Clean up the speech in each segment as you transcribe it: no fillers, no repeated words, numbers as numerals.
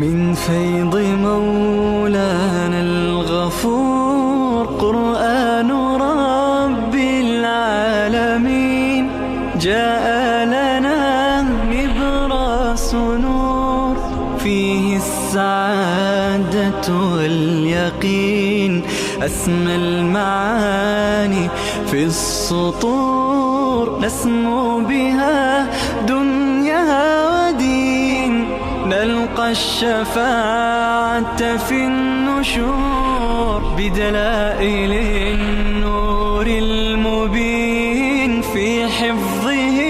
من فيض مولانا الغفور قرآن رب العالمين جاء لنا نبراس نور فيه السعادة واليقين أسمى المعاني في السطور نسمو بها دنيا ودين نلقى الشفاعة في النشور بدلائل النور المبين في حفظه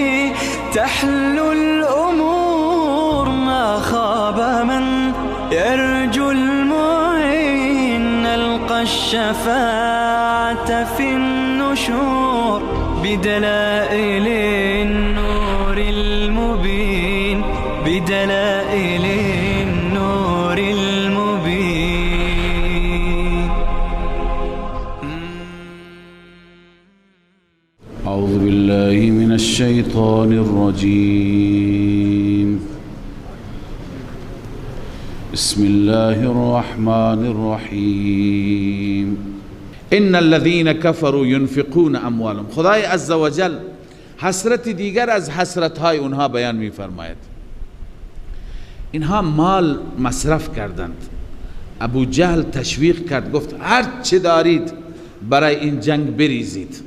تحلو الأمور ما خاب من يرجو المعين نلقى الشفاعة في النشور بدلائل النور المبين بدلائل النور المبين. أعوذ بالله من الشيطان الرجيم. بسم الله الرحمن الرحیم. ان الذين كفروا ينفقون اموالهم. خدای عزوجل حسرت دیگر از حسرتهای اونها بیان می‌فرماید. اینها مال مصرف کردند. ابو جهل تشویق کرد، گفت هر چه دارید برای این جنگ بریزید.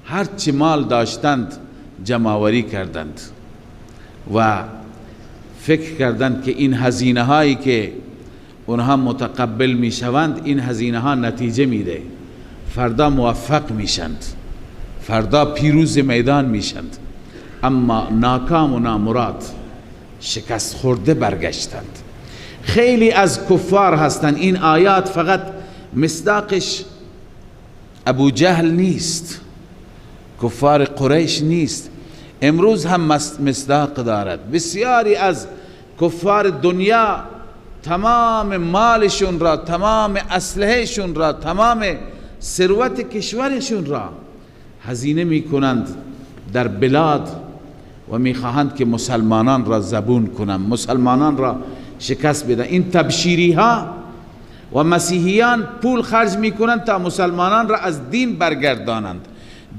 هر چه مال داشتند جمع‌آوری کردند و فکر کردند که این هزینه هایی که اونها متقبل میشوند این هزینه ها نتیجه میده، فردا موفق میشند، فردا پیروز میدان میشند. اما ناکام و نامراد شکست خورده برگشتند. خیلی از کفار هستند. این آیات فقط مصداقش ابو جهل نیست، کفار قریش نیست، امروز هم مصداق دارد. بسیاری از کفار دنیا تمام مالشون را، تمام اسلحهشون را، تمام ثروت کشورشون را هزینه می کنند در بلاد و می خواهند که مسلمانان را زبون کنند، مسلمانان را شکست بدن. این تبشیری ها و مسیحیان پول خرج می کنند تا مسلمانان را از دین برگردانند.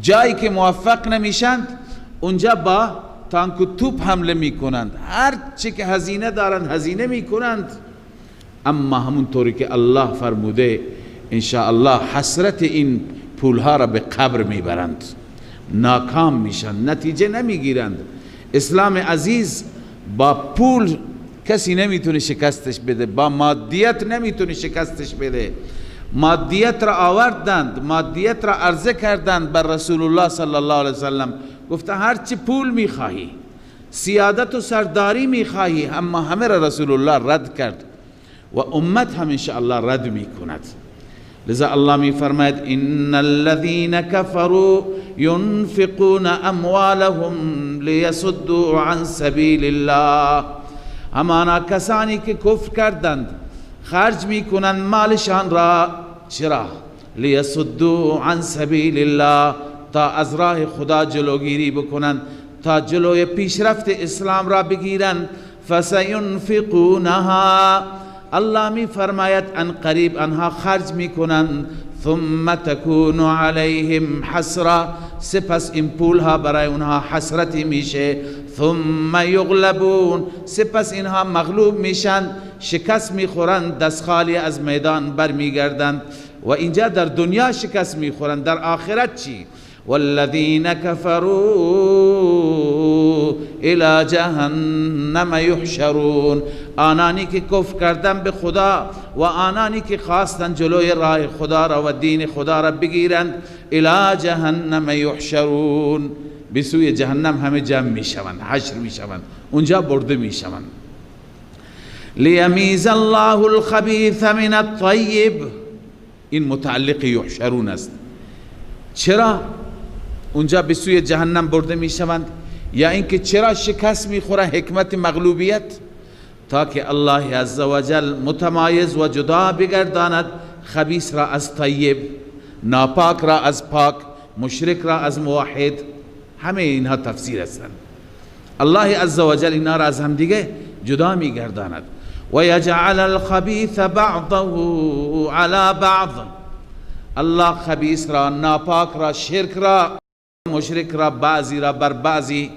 جایی که موفق نمیشند اونجا با تانک و توپ حمله می کنند، هر چی که هزینه دارند هزینه می کنند. اما همونطوری که الله فرموده انشاءالله حسرت این پولها را به قبر میبرند، ناکام میشن، نتیجه نمیگیرند. اسلام عزیز با پول کسی نمیتونه شکستش بده، با مادیت نمیتونه شکستش بده. مادیت را آوردند، مادیت را عرضه کردند بر رسول الله صلی الله علیه وسلم، گفته هرچی پول میخواهی، سیادت و سرداری میخواهی، اما همه را رسول الله رد کرد و امت هم انشاءالله رد میکند. لذا الله میفرماید ان الذين كفروا ينفقون اموالهم ليصدوا عن سبيل الله. همانا کسانی که کفر کردند خرج میکنند مالشان را، چرا؟ لیصدوا عن سبیل الله، تا از راه خدا جلوگیری بکنند، تا جلوی پیشرفت اسلام را بگیرند. فسینفقونها، الله می فرماید ان قریب آنها خرج میکنند. ثم تكون عليهم حسرة، سپس این پولها برای اونها حسرتی میشه. ثم یغلبون، سپس اینها مغلوب میشن، شکست میخورند، دست خالی از میدان برمیگردند. و اینجا در دنیا شکست میخورند، در آخرت چی؟ والذین كفروا الى جهنم یحشرون. آنانی که کفر کردن به خدا و آنانی که خواستن جلوی راه خدا را و دین خدا را بگیرند، الى جهنم یحشرون، به سوی جهنم همه جمع میشوند، حشر میشوند، اونجا برده میشوند. لیمیز الله الخبیث من الطیب، این متعلق یحشرون است. چرا اونجا به سوی جهنم برده میشوند؟ یا اینکه چرا شکست میخوره؟ حکمت مغلوبیت تا که الله عزوجل متمایز و جدا بگرداند خبیث را از طیب، ناپاک را از پاک، مشرک را از موحد. همه اینها تفسیر هستند. الله عزوجل اینا را از هم دیگه جدا میگرداند. و یجعل الخبیث بعضه على بعض، الله خبیث را، ناپاک را، شرک را، مشرک را بعضی را بر بعضی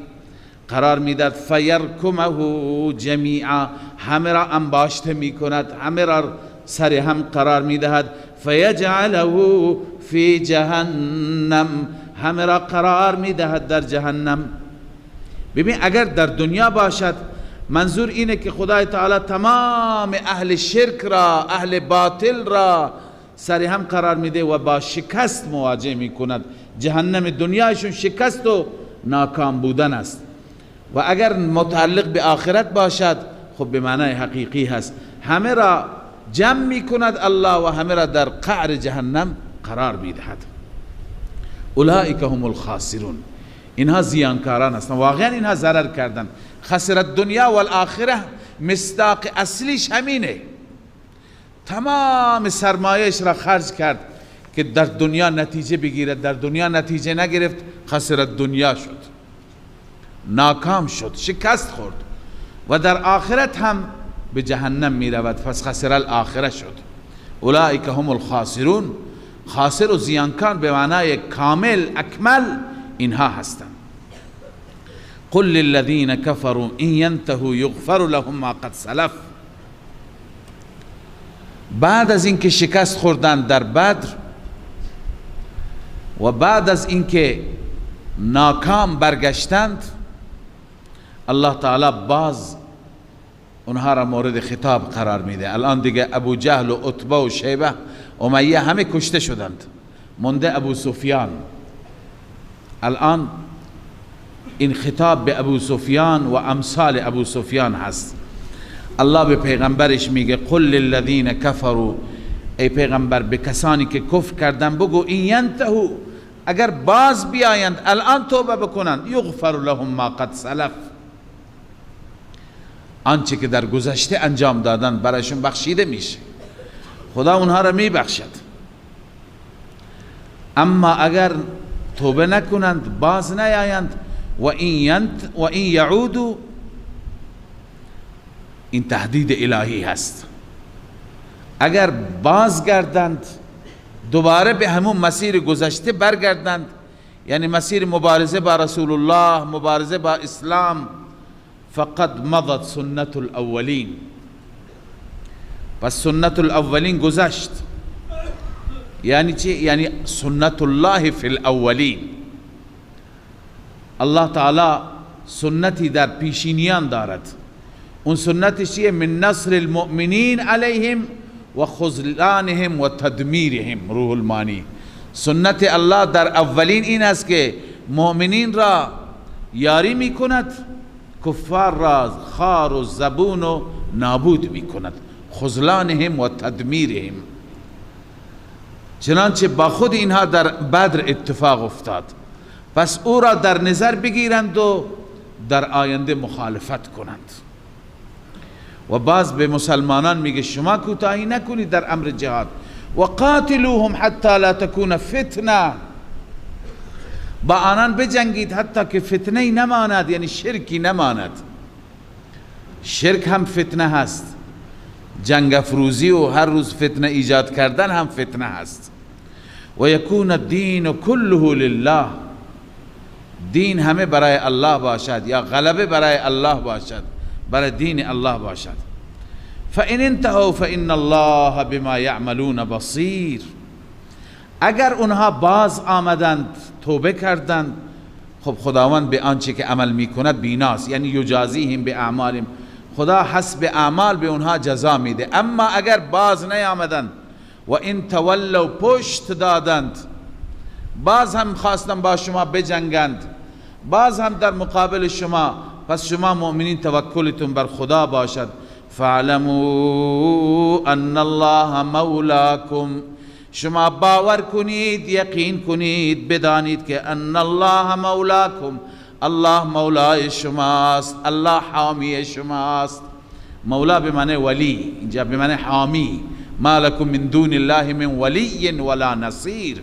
قرار میداد. فیرکمه جمیعا، همه را انباشته میکند، همه را سر هم قرار میدهد. فیجعله فی جهنم، همه را قرار میدهد در جهنم. ببین اگر در دنیا باشد، منظور اینه که خدای تعالی تمام اهل شرک را، اهل باطل را سر هم قرار میده و با شکست مواجه میکند. جهنم دنیایشون شکست و ناکام بودن است. و اگر متعلق به آخرت باشد، خب به معنای حقیقی هست، همه را جمع میکند الله و همه را در قعر جهنم قرار میدهد. اولئک هم الخاسرون، اینها زیانکاران هستند، واقعا اینها ضرر کردن. خسرت دنیا و الاخره مصداق اصلیش همینه، تمام سرمایهش را خرج کرد که در دنیا نتیجه بگیرد، در دنیا نتیجه نگرفت، خسرت دنیا شد، ناکام شد، شکست خورد و در آخرت هم به جهنم می رود، پس خسر الاخره شد. اولئک هم الخاسرون، خاسر و زیانکار به معنای کامل اکمل اینها هستند. قل للذین کفروا ان ینتهوا یغفر لهم ما قد سلف، بعد از اینکه شکست خوردند در بدر و بعد از اینکه ناکام برگشتند، الله تعالی باز اونها را مورد خطاب قرار میده. الان دیگه ابو جهل و عتبه و شیبه امیه همه کشته شدند، مونده ابو سفیان. الان این خطاب به ابو سفیان و امثال ابو سفیان هست. الله به پیغمبرش میگه قل للذین کفروا، ای پیغمبر به کسانی که کفر کردن بگو این ینتهوا، اگر باز بیایند الان توبه بکنند، یغفر لهم ما قد سلف، آنچه که در گذشته انجام دادن برایشون بخشیده میشه، خدا اونها را میبخشد. اما اگر توبه نکنند، باز نیایند، و این یعودوا، این تهدید الهی هست، اگر بازگردند دوباره به همون مسیر گذشته برگردند، یعنی مسیر مبارزه با رسول الله، مبارزه با اسلام، فقد مضت سنت الاولین، پس سنت الاولین گذشت. یعنی چی؟ یعنی سنت الله فی الاولین، الله تعالی سنتی در پیشینیان دارد. اون سنتش چیه؟ من نصر المؤمنین علیهم و خذلانهم و تدمیرهم. روح المانی، سنت الله در اولین این است که مؤمنین را یاری می کند، کفار را خار و زبون و نابود می کند. خذلانهم و تدمیرهم. چنانچه با خود اینها در بدر اتفاق افتاد، پس او را در نظر بگیرند و در آینده مخالفت کنند. و باز به مسلمانان میگه شما کوتاهی نکنید در امر جهاد، و قاتلوهم حتی لا تکون فتنه، با آنان بجنگید حتی که فتنه نماند، یعنی شرکی نماند. شرک هم فتنه هست، جنگ افروزی و هر روز فتنه ایجاد کردن هم فتنه هست. و یکون الدین کله لله، دین همه برای الله باشد، یا غلبه برای الله باشد، برای دین الله باشد. فإن انتهوا فإن الله بما يعملون بصیر، اگر اونها باز آمدند، توبه کردند، خب خداوند به آنچه که عمل میکند بیناست، یعنی یجازیهم باعمالهم، خدا حسب اعمال به اونها جزا میده. اما اگر باز نیامدند و این تولوا، پشت دادند، باز هم خواستن با شما بجنگند، باز هم در مقابل شما، پس شما مؤمنین توکلتون بر خدا باشد. فاعلموا ان الله مولاکم، شما باور کنید، یقین کنید، بدانید که ان الله مولاکم، الله مولای شماست، الله حامی شماست. مولا به معنی ولی، اینجا به معنی حامی. ما لکم من دون الله من ولی ولا نصیر،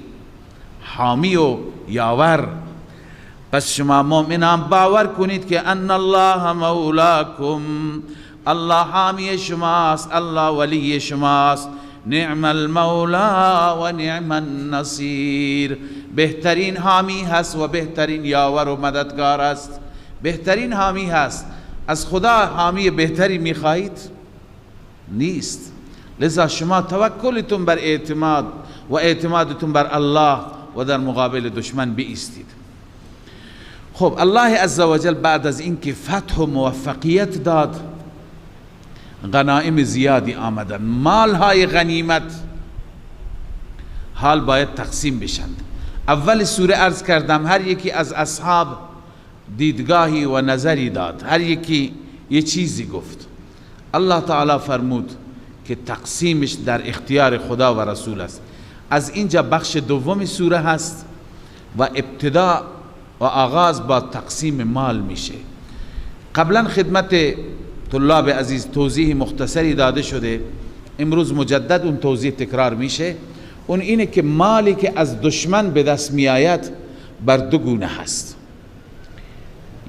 حامی و یاور. پس شما مؤمنان باور کنید که ان الله مولاکم، الله حامی شماست، الله ولی شماست. نعم المولا و نعم النصیر. بهترین حامی هست و بهترین یاور و مددگار است. بهترین حامی هست. از خدا حامی بهتری میخواهید؟ نیست. لذا شما توکلتون بر اعتماد و اعتمادتون بر الله و در مقابل دشمن بایستید. خب الله عزوجل بعد از اینکه فتح و موفقیت داد، غنایم زیادی آمدن، مالهای غنیمت حال باید تقسیم بشند. اول سوره عرض کردم هر یکی از اصحاب دیدگاهی و نظری داد، هر یکی یه چیزی گفت. الله تعالی فرمود که تقسیمش در اختیار خدا و رسول است. از اینجا بخش دوم سوره هست و ابتدا و آغاز با تقسیم مال میشه. قبلا خدمت طلاب عزیز توضیح مختصری داده شده، امروز مجدد اون توضیح تکرار میشه. اون اینه که مالی که از دشمن به دست میآید بر دو گونه هست.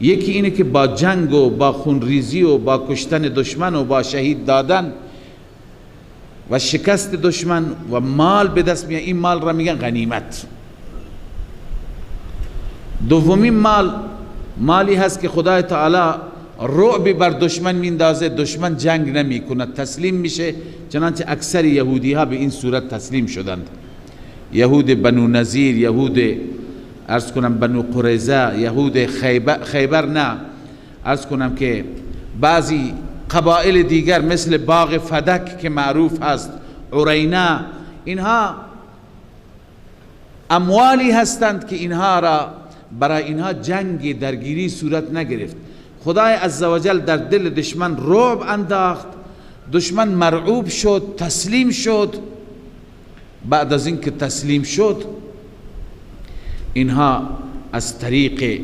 یکی اینه که با جنگ و با خونریزی و با کشتن دشمن و با شهید دادن و شکست دشمن و مال به دست میآید، این مال را میگن غنیمت. دومین مالی هست که خدای تعالی رعب بر دشمن میندازه، دشمن جنگ نمی کند، تسلیم میشه. چنانچه اکثر یهودی ها به این صورت تسلیم شدند. یهود بنو نذیر، یهود عرض کنم بنو قریظه، یهود خیبر نه، عرض کنم که بعضی قبائل دیگر مثل باغ فدک که معروف هست، عرینه، اینها اموالی هستند که اینها را برای اینها جنگ درگیری صورت نگرفت. خدای عزوجل در دل دشمن رعب انداخت، دشمن مرعوب شد، تسلیم شد. بعد از اینکه تسلیم شد، اینها از طریق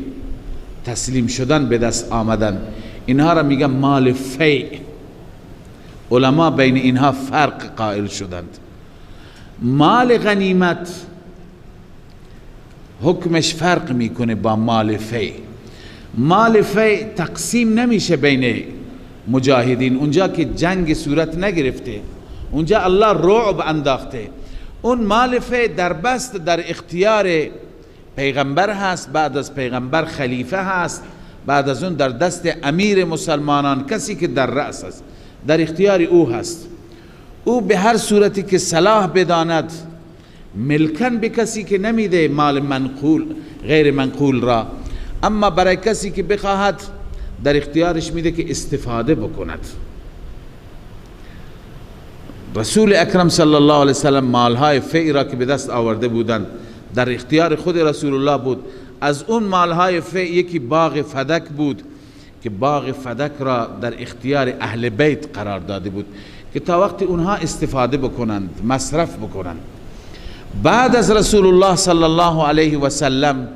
تسلیم شدن به دست آمدن، اینها را میگن مال فیع. علما بین اینها فرق قائل شدند. مال غنیمت حکمش فرق میکنه با مال فیع. مال فیع تقسیم نمیشه بین مجاهدین، اونجا که جنگ صورت نگرفته، اونجا الله رعب انداخته. اون مال فیع در بست در اختیار پیغمبر هست، بعد از پیغمبر خلیفه هست، بعد از اون در دست امیر مسلمانان، کسی که در رأس است، در اختیار او هست. او به هر صورتی که صلاح بداند ملکن به کسی که نمیده مال منقول غیر منقول را، اما برای کسی که بخواهد در اختیارش میده که استفاده بکند. رسول اکرم صلی الله علیه وسلم مالهای فیع را که به دست آورده بودند در اختیار خود رسول الله بود. از اون مالهای فیع یکی باغ فدک بود که باغ فدک را در اختیار اهل بیت قرار داده بود که تا وقت اونها استفاده بکنند، مصرف بکنند. بعد از رسول الله صلی الله علیه و سلم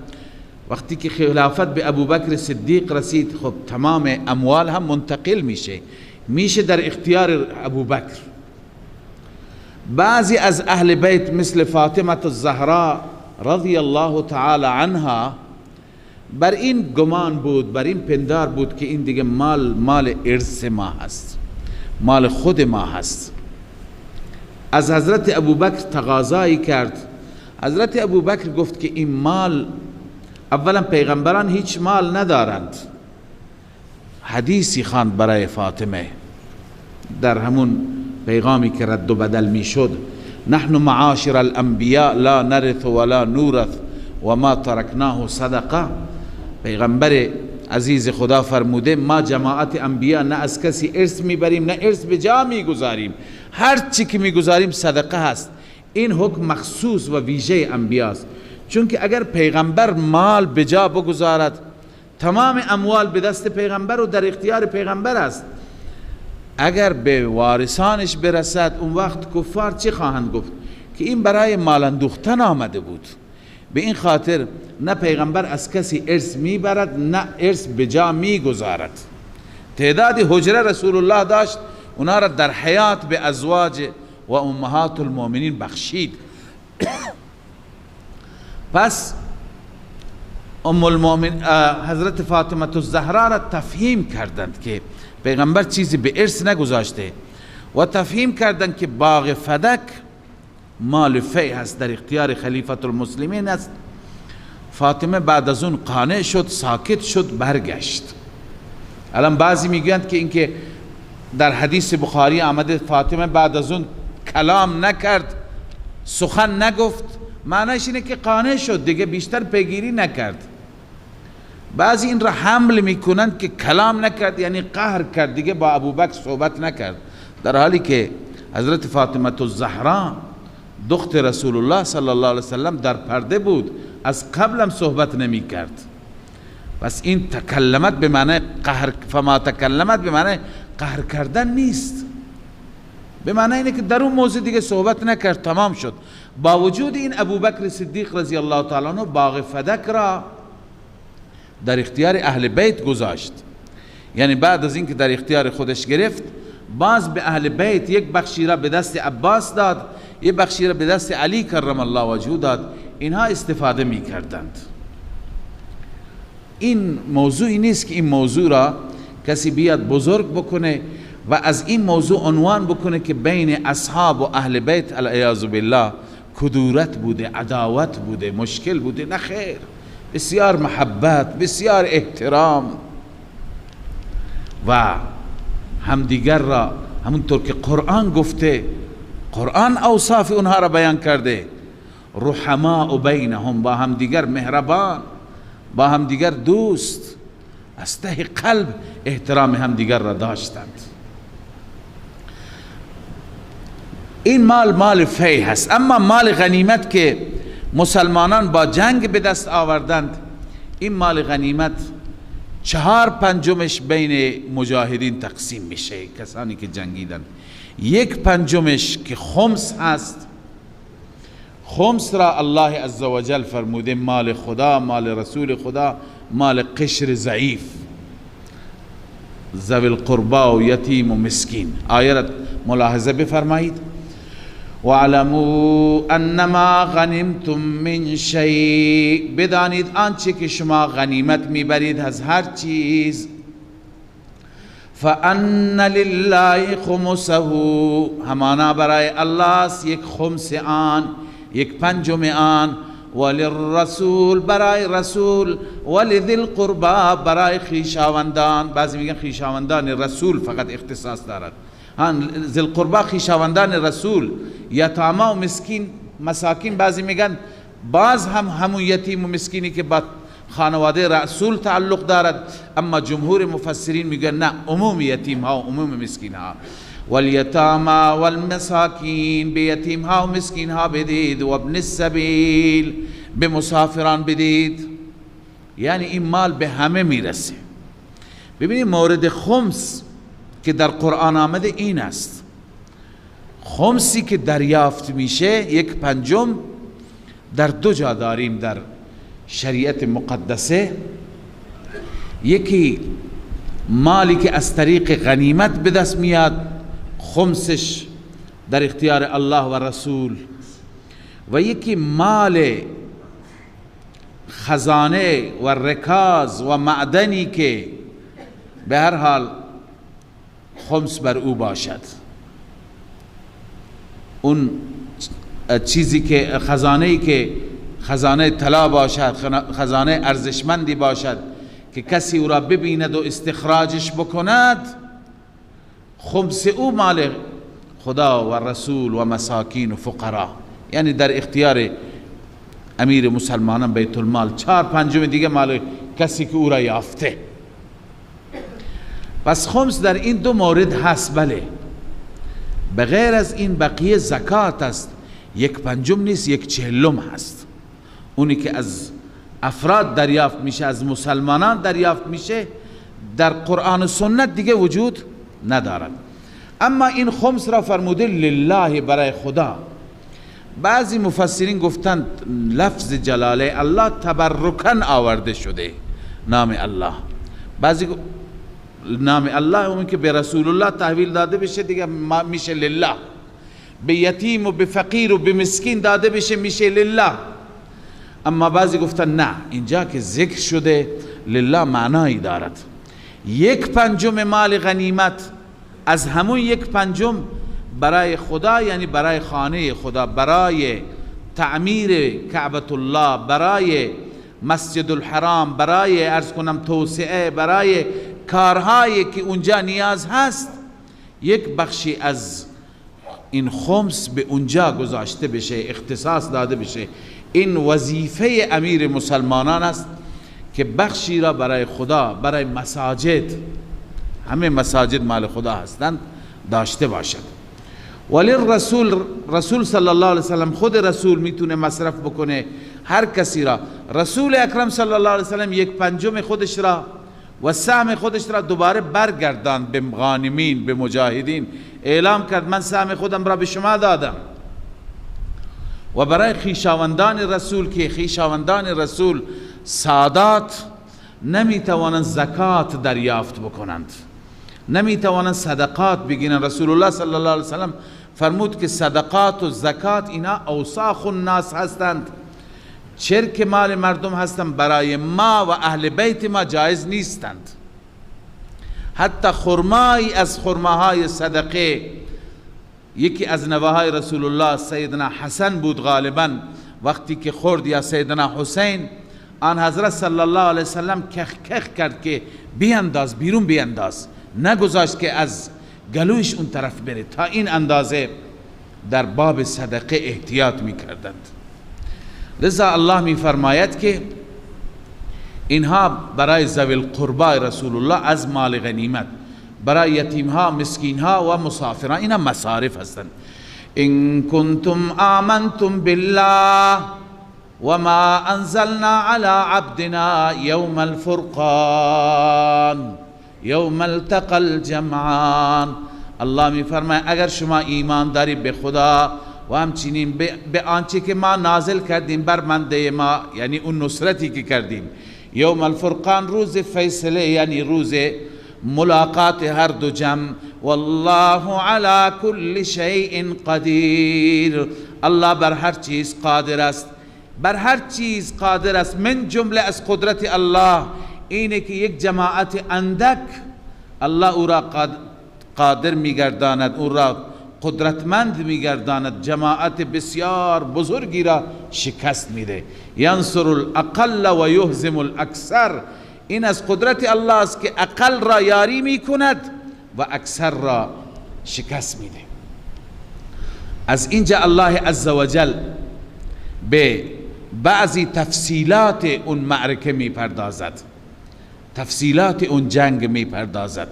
وقتی که خلافت به ابوبکر صدیق رسید، خب تمام اموال هم منتقل میشه در اختیار ابوبکر. بعضی از اهل بیت مثل فاطمه الزهرا رضی الله تعالی عنها بر این گمان بود، بر این پندار بود که این دیگه مال ارث ما هست، مال خود ما هست. از حضرت ابوبکر تقاضایی کرد. حضرت ابوبکر گفت که این مال، اولا پیغمبران هیچ مال ندارند. حدیثی خواند برای فاطمه در همون پیغامی که رد و بدل می شد: نحن معاشر الانبیاء لا نرث ولا نورث و ما ترکناه صدقه. پیغمبر عزیز خدا فرموده ما جماعت انبیاء نه از کسی ارث میبریم نه ارث به جا میگذاریم، هر چی که میگذاریم صدقه هست. این حکم مخصوص و ویژه انبیاء است، چون که اگر پیغمبر مال به جا بگذارد، تمام اموال به دست پیغمبر و در اختیار پیغمبر است. اگر به وارثانش برسد، اون وقت کفار چی خواهند گفت؟ که این برای مال اندوختن آمده بود. به این خاطر نه پیغمبر از کسی ارث میبرد نه ارث به جا میگذارد. تعدادی حجره رسول الله داشت، اونا را در حیات به ازواج و امهات المؤمنین بخشید. پس ام المؤمنین حضرت فاطمه الزهرا را تفهیم کردند که پیغمبر چیزی به ارث نگذاشته. و تفهیم کردن که باغ فدک مال فی هست، در اختیار خلیفت المسلمین است. فاطمه بعد از اون قانع شد، ساکت شد، برگشت. الان بعضی میگویند که اینکه در حدیث بخاری آمده فاطمه بعد از اون کلام نکرد، سخن نگفت، معنیش اینه که قانع شد دیگه، بیشتر پیگیری نکرد. بعضی این را حمل میکنند که کلام نکرد یعنی قهر کرد، دیگه با ابوبکر صحبت نکرد، در حالی که حضرت فاطمه الزهرا دختر رسول الله صلی الله علیه وسلم در پرده بود، از قبلم صحبت نمی کرد. پس این تکلمت به معنی قهر، فما تکلمت به معنی قهر کردن نیست، به معنی اینه که در اون موضوع دیگه صحبت نکرد، تمام شد. با وجود این ابوبکر صدیق رضی الله تعالی عنه باغ فدک را در اختیار اهل بیت گذاشت، یعنی بعد از اینکه در اختیار خودش گرفت، باز به اهل بیت یک بخشی را به دست عباس داد، یک بخشی را به دست علی کرم الله وجهه داد، اینها استفاده می کردند. این موضوعی نیست که این موضوع را کسی بیاد بزرگ بکنه و از این موضوع عنوان بکنه که بین اصحاب و اهل بیت العیاذ بالله کدورت بوده، عداوت بوده، مشکل بوده. نه خیر، بسیار محبت، بسیار احترام و همدیگر را همونطور که قرآن گفته، قرآن اوصاف اونها را بیان کرده، رحماء بینهم، با همدیگر مهربان، با همدیگر دوست، از ته قلب احترام همدیگر را داشتند. این مال فی هست. اما مال غنیمت که مسلمانان با جنگ به دست آوردند، این مال غنیمت 4/5 بین مجاهدین تقسیم میشه، کسانی که جنگیدند. 1/5 که خمس هست، خمس را الله عزوجل فرموده مال خدا، مال رسول خدا، مال قشر ضعیف، ذوی القربا و یتیم و مسکین. آیه را ملاحظه بفرمایید. وَاعْلَمُوا أَنَّمَا غَنِمْتُم مِّن شَيْءٍ، بدانید آنچه که شما غنیمت میبرید از هر چیز، فَأَنَّ لِلَّهِ خُمُسَهُ، همانا برای الله است 1/5 آن، 1/5 آن، وللرسول، برای رسول، ولذی القربا، برای خویشاوندان. بعضی میگن خویشاوندان رسول فقط اختصاص دارد، ذی القربا خویشاوندان رسول، یتاما و مسکین مساکین. بعضی میگن باز همون یتیم و مسکینی که با خانواده رسول تعلق دارد، اما جمهور مفسرین میگن نه، عموم یتیم ها و عموم مسکین ها. والیتاما والمساکین، به یتیم ها و مسکین ها بدید، و ابن السبیل، به مسافران بدید. یعنی این مال به همه میرسه. ببینید مورد خمس که در قرآن آمده این است، خمسی که دریافت میشه 1/5 در 2 جا داریم در شریعت مقدسه. یکی مالی که از طریق غنیمت به دست میاد، خمسش در اختیار الله و رسول، و یکی مال خزانه و رکاز و معدنی که به هر حال خمس بر او باشد. اون چیزی که خزانه طلا باشد، خزانه ارزشمندی باشد که کسی او را ببیند و استخراجش بکند، خمس او مال خدا و رسول و مساکین و فقرا، یعنی در اختیار امیر مسلمانان بیت المال. 4/5 دیگه مال کسی که او را یافته. پس خمس در این 2 مورد هست. بله، بغیر از این بقیه زکات است. 1/5 نیست، 1/40 هست. اونی که از افراد دریافت میشه، از مسلمانان دریافت میشه، در قرآن و سنت دیگه وجود ندارد. اما این خمس را فرموده لله، برای خدا. بعضی مفسرین گفتند لفظ جلاله الله تبرکن آورده شده، نام الله. بعضی نام الله اون که به رسول الله تحویل داده بشه دیگه میشه لله، به یتیم و به فقیر و به مسکین داده بشه میشه لله. اما بعضی گفتن نه، اینجا که ذکر شده لله معنایی دارد. 1/5 مال غنیمت از همون 1/5 برای خدا، یعنی برای خانه خدا، برای تعمیر کعبة الله، برای مسجد الحرام، برای عرض کنم توسعه، برای کارهایی که اونجا نیاز هست، یک بخشی از این خمس به اونجا گذاشته بشه، اختصاص داده بشه. این وظیفه امیر مسلمانان است که بخشی را برای خدا، برای مساجد، همه مساجد مال خدا هستند، داشته باشد. ولی رسول صلی الله علیه وسلم، خود رسول میتونه مصرف بکنه هر کسی را. رسول اکرم صلی الله علیه وسلم 1/5 خودش را و سهم خودش را دوباره برگرداند به غانمین، به مجاهدین، اعلام کرد من سهم خودم را به شما دادم. و برای خیشاوندان رسول که خیشاوندان رسول سادات نمیتوانند زکات دریافت بکنند، نمیتوانند صدقات بگیرند. رسول الله صلی الله علیه وسلم فرمود که صدقات و زکات اینا اوساخ الناس هستند، چرک مال مردم هستند، برای ما و اهل بیت ما جایز نیستند. حتی خرمایی از خرماهای صدقه، یکی از نواهای رسول الله سیدنا حسن بود غالبا، وقتی که خورد یا سیدنا حسین، آن حضرت صلی الله علیه وسلم کخ کخ کرد که بیانداز بیرون، بیانداز، نگذاشت که از گلویش اون طرف بره. تا این اندازه در باب صدقه احتیاط می کردند. لذا الله می فرماید که اینها برای ذوی القربا رسول الله از مال غنیمت، برای یتیمها، مسکینها و مسافران، اینا مصارف هستند. ان کنتم آمنتم بالله وما انزلنا على عبدنا يوم الفرقان يوم التقى الجمعان. الله می فرماید اگر شما ایمان داری به خدا و همچنین به آنچه که ما نازل کردیم بر بنده ما، یعنی اون نصرتی که کردیم، یوم الفرقان، روز فیصله، یعنی روز ملاقات هر دو جمع. والله على كل شيء قدیر، الله بر هر چیز قادر است، بر هر چیز قادر است. من جمله از قدرت الله اینه که یک جماعت اندک الله او را قادر میگرداند، او را قدرتمند میگرداند، جماعت بسیار بزرگی را شکست میده. ینصر الاقل و یهزم الاکثر، این از قدرت الله است که اقل را یاری میکند و اکثر را شکست میده. از اینجا الله عزوجل به بعضی تفصیلات اون معرکه میپردازد، تفصیلات اون جنگ میپردازد.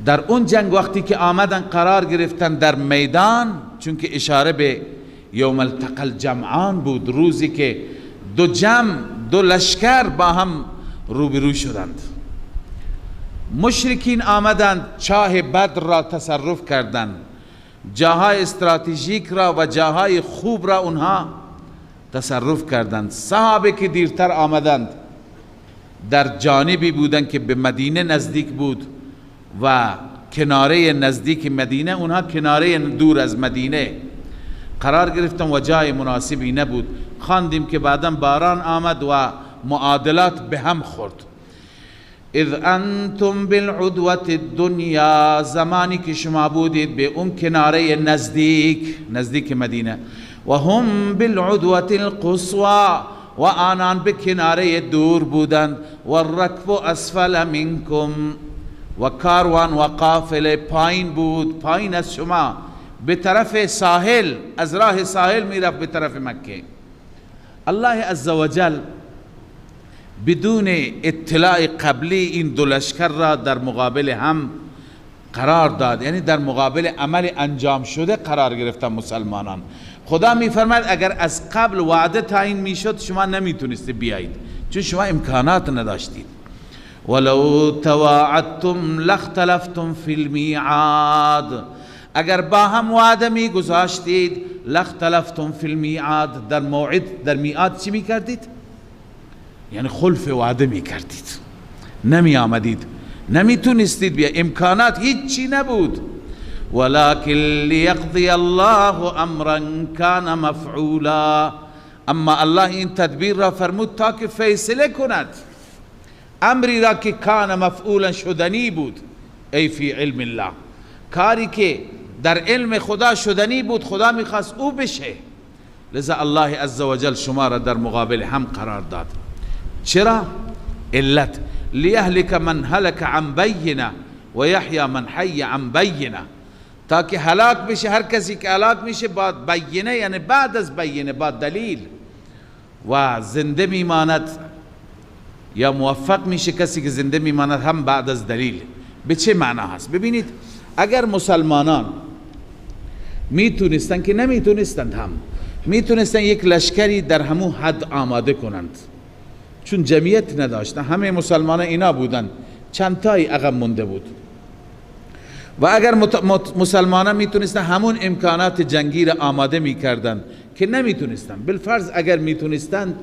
در اون جنگ وقتی که آمدن قرار گرفتن در میدان، چون که اشاره به یوم التقى الجمعان بود، روزی که دو جمع، دو لشکر با هم روبرو شدند. مشرکین آمدند چاه بدر را تصرف کردند، جاهای استراتژیک را و جاهای خوب را اونها تصرف کردند. صحابه که دیرتر آمدند در جانبی بودند که به مدینه نزدیک بود و کناره نزدیک مدینه، اونها کناره دور از مدینه قرار گرفتن و جای مناسبی نبود. خواندیم که بعدا باران آمد و معادلات به هم خورد. اذ انتم بالعدوة الدنیا، زمانی که شما بودید به اون کناره نزدیک مدینه، و هم بالعدوة القصوى، و آنان به کناره دور بودند، و الرکب اسفل منکم، و کاروان و قافله پایین بود، پایین از شما، به طرف ساحل، از راه ساحل میرفت به طرف مکه. الله عزوجل بدون اطلاع قبلی این دو لشکر را در مقابل هم قرار داد، یعنی در مقابل عمل انجام شده قرار گرفتن مسلمانان. خدا میفرماید اگر از قبل وعده تعیین میشد شما نمیتونستید بیایید، چون شما امکانات نداشتید. ولو تواعدتم لاختلفتم فی المیعاد، اگر با هم وعده می گذاشتید، لاختلفتم فی المیعاد، در موعد، در میعاد چی می کردید؟ یعنی خلف وعده می کردید، نمی آمدید، نمی تونستید بیا، امکانات هیچی نبود. ولكن لیقضی الله امرا کان مفعولا، اما الله این تدبیر را فرمود تا که فیصله کند. امری را که کان مفعولا شدنی بود، ای فی علم الله، کاری که در علم خدا شدنی بود، خدا میخواست او بشه، لذا الله عزوجل شما را در مقابل هم قرار داد. چرا؟ علت لیهلک من هلک عن بینه و یحیی من حی عن بینه، تاکه هلاک بشه هر کسی که هلاک میشه با بینه، یعنی بعد از بینه، با دلیل، و زنده میماند یا موفق میشه کسی که زنده میماند هم بعد از دلیل. به چه معنا هست؟ ببینید اگر مسلمانان میتونستن، که نمیتونستند، هم میتونستن یک لشکری در همون حد آماده کنند، چون جمعیت نداشتن، همه مسلمان اینا بودن، چند تایی عقب مونده بود. و اگر مسلمانان میتونستن همون امکانات جنگی را آماده میکردن که نمیتونستن، بالفرض اگر میتونستن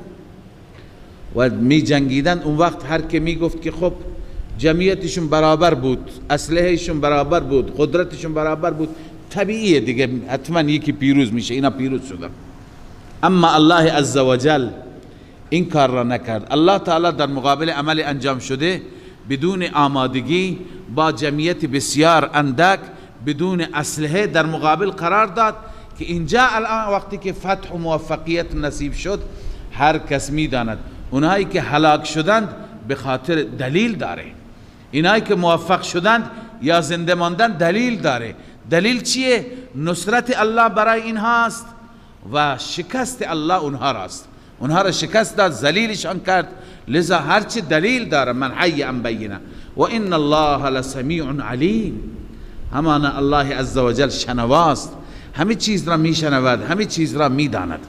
و می جنگیدن، اون وقت هر که میگفت که خب جمعیتشون برابر بود، اسلحهشون برابر بود، قدرتشون برابر بود، طبیعیه دیگه حتما یکی پیروز میشه، اینا پیروز شدن. اما الله عزوجل این کار را نکرد. الله تعالی در مقابل عمل انجام شده بدون آمادگی، با جمعیت بسیار اندک، بدون اسلحه در مقابل قرار داد، که اینجا الان وقتی که فتح و موفقیت نصیب شد، هر کس میداند اونایی که هلاک شدند به خاطر دلیل داره، اینایی که موفق شدند یا زنده ماندن دلیل داره. دلیل چیه؟ نصرت الله برای اینها است و شکست الله اونها راست، اونها را شکست داد، ذلیلشان کرد، لذا هرچی دلیل داره. من حی عن بینه و ان الله لسمیع علیم، همانا الله عزوجل شنواست، همه چیز را میشنود، همه چیز را میداند.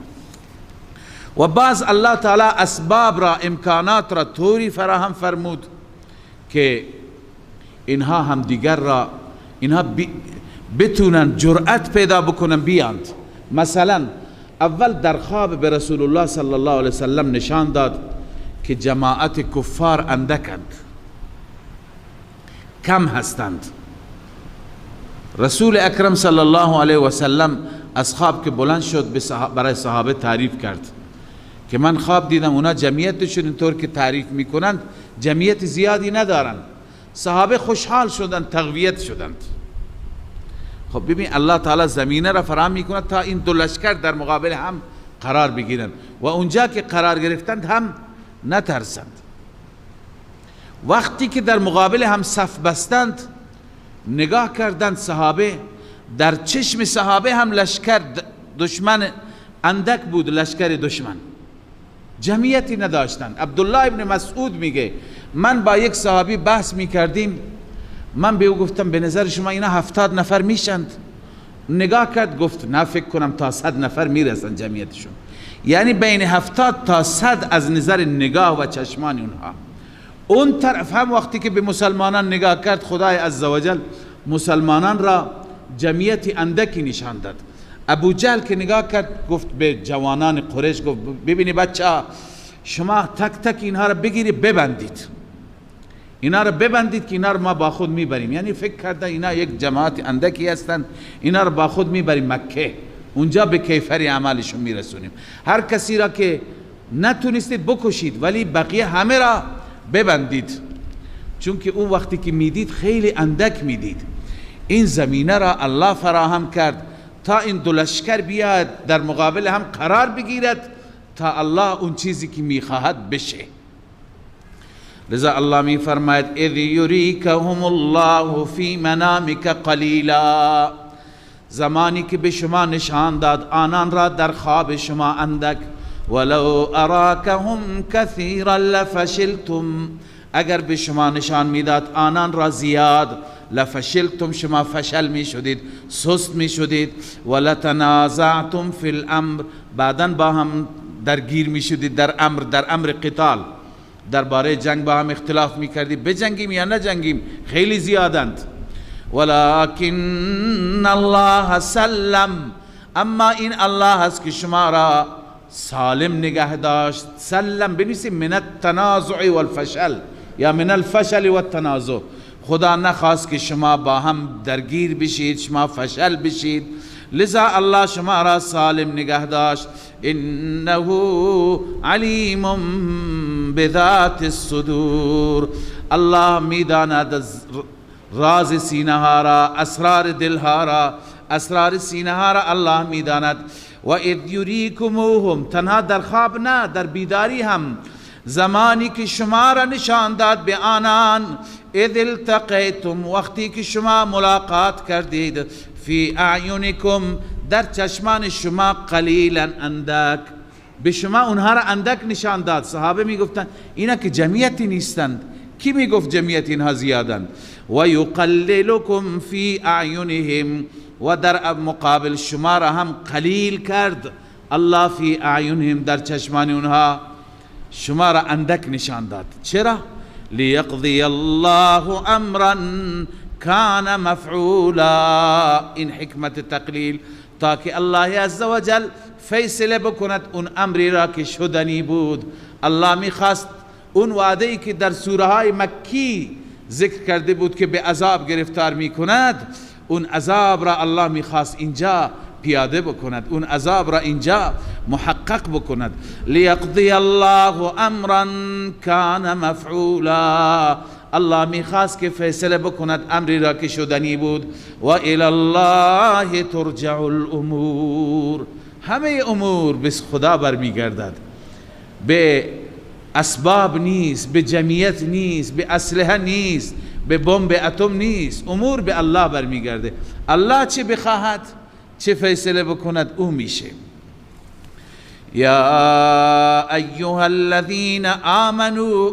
و بعض الله تعالی اسباب را، امکانات را طوری فراهم فرمود که اینها هم دیگر را، اینها بتونن جرأت پیدا بکنن بیاند. مثلا اول در خواب به رسول الله صلی الله علیه وسلم نشان داد که جماعت کفار اندکند، کم هستند. رسول اکرم صلی الله علیه وسلم از خواب که بلند شد برای صحابه تعریف کرد که من خواب دیدم اونا جمعیتشون اینطور که تعریف میکنند جمعیت زیادی ندارند. صحابه خوشحال شدند، تقویت شدند. خب ببین الله تعالی زمینه را فراهم میکنه تا این دو لشکر در مقابل هم قرار بگیرند و اونجا که قرار گرفتند هم نترسند. وقتی که در مقابل هم صف بستند، نگاه کردند صحابه، در چشم صحابه هم لشکر دشمن اندک بود، لشکر دشمن جمعیتی نداشتند. عبدالله ابن مسعود میگه من با یک صحابی بحث میکردیم، من به او گفتم به نظر شما اینا 70 نفر میشند؟ نگاه کرد گفت نه فکر کنم تا 100 نفر میرسن جمعیتشون، یعنی بین 70 تا 100 از نظر نگاه و چشمان اونها. اون طرف هم وقتی که به مسلمانان نگاه کرد، خدای عزوجل مسلمانان را جمعیتی اندکی نشان داد. ابو جهل که نگاه کرد گفت به جوانان قریش، گفت ببینی بچه ها، شما تک تک اینها را بگیری ببندید، اینا را ببندید که اینا را ما با خود میبریم. یعنی فکر کرده اینا یک جماعت اندکی هستند، اینا را با خود میبریم مکه، اونجا به کیفری عملشون میرسونیم. هر کسی را که نتونستید بکشید، ولی بقیه همه را ببندید، چون که اون وقتی که میدید خیلی اندک میدید. این زمینه را الله فراهم کرد تا این دو لشکر بیاد در مقابل هم قرار بگیرد، تا الله اون چیزی که میخواهد بشه. لذا الله می فرماید اذ یریکهم الله فی منامک قلیلا، زمانی که به شما نشان داد آنان را در خواب شما اندک، ولو اراکهم کثیرا لفشلتم، اگر به شما نشان میداد آنان را زیاد، لفشلتم، شما فشل می شدید، سست می شدید، ولتنازعتم فی الامر، بعداً با هم درگیر می شدید در امر قتال، درباره جنگ با هم اختلاف می کردید بجنگیم یا نجنگیم، خیلی زیادند. ولکن الله سلم، اما این الله هست که شما را سالم نگه داشت. سلم بنویسیم من التنازع والفشل یا من الفشل والتنازع، خدا نخواست که شما با هم درگیر بشید، شما فشل بشید، لذا الله شما را سالم نگه داشت. انه علیم بذات الصدور. الله میداند راز سینه ها را، اسرار دل ها را، اسرار سینه ها را الله میداند. و اذ یریکموهم، تنها در خواب نه، در بیداری هم، زمانی که شما را نشان داد به آنان، اذ التقیتم، وقتی که شما ملاقات کردید، فی اعینکم، در چشمان شما، قلیلا، اندک، به شما اونها را اندک نشان داد. صحابه میگفتند اینا که جمعیتی نیستند. کی میگفت جمعیت اینها زیادند؟ و یقللکم فی اعینهم، و در مقابل شما را هم قلیل کرد الله فی اعینهم، در چشمان اونها شما را اندک نشان داد. چرا؟ لیقضی الله امرا کان مفعولا، این حکمت تقلیل، تاکه الله عزوجل فیصله بکند اون امری را که شدنی بود. الله میخواست اون وعده ای که در سوره های مکی ذکر کرده بود که به عذاب گرفتار میکند، اون عذاب را الله میخواست اینجا پیاده بکند، اون عذاب را اینجا محقق بکند. لیقضی الله امرا کان مفعولا، الله میخواست که فیصله بکند امری را که شدنی بود. و الی الله ترجع الامور، همه امور به خدا برمیگردد، به اسباب نیست، به جمعیت نیست، به اسلحه نیست، به بمب اتم نیست، امور به الله برمیگرده. الله چه بخواهد، چه فیصله بکند، او میشه. یا ایها الذین آمنوا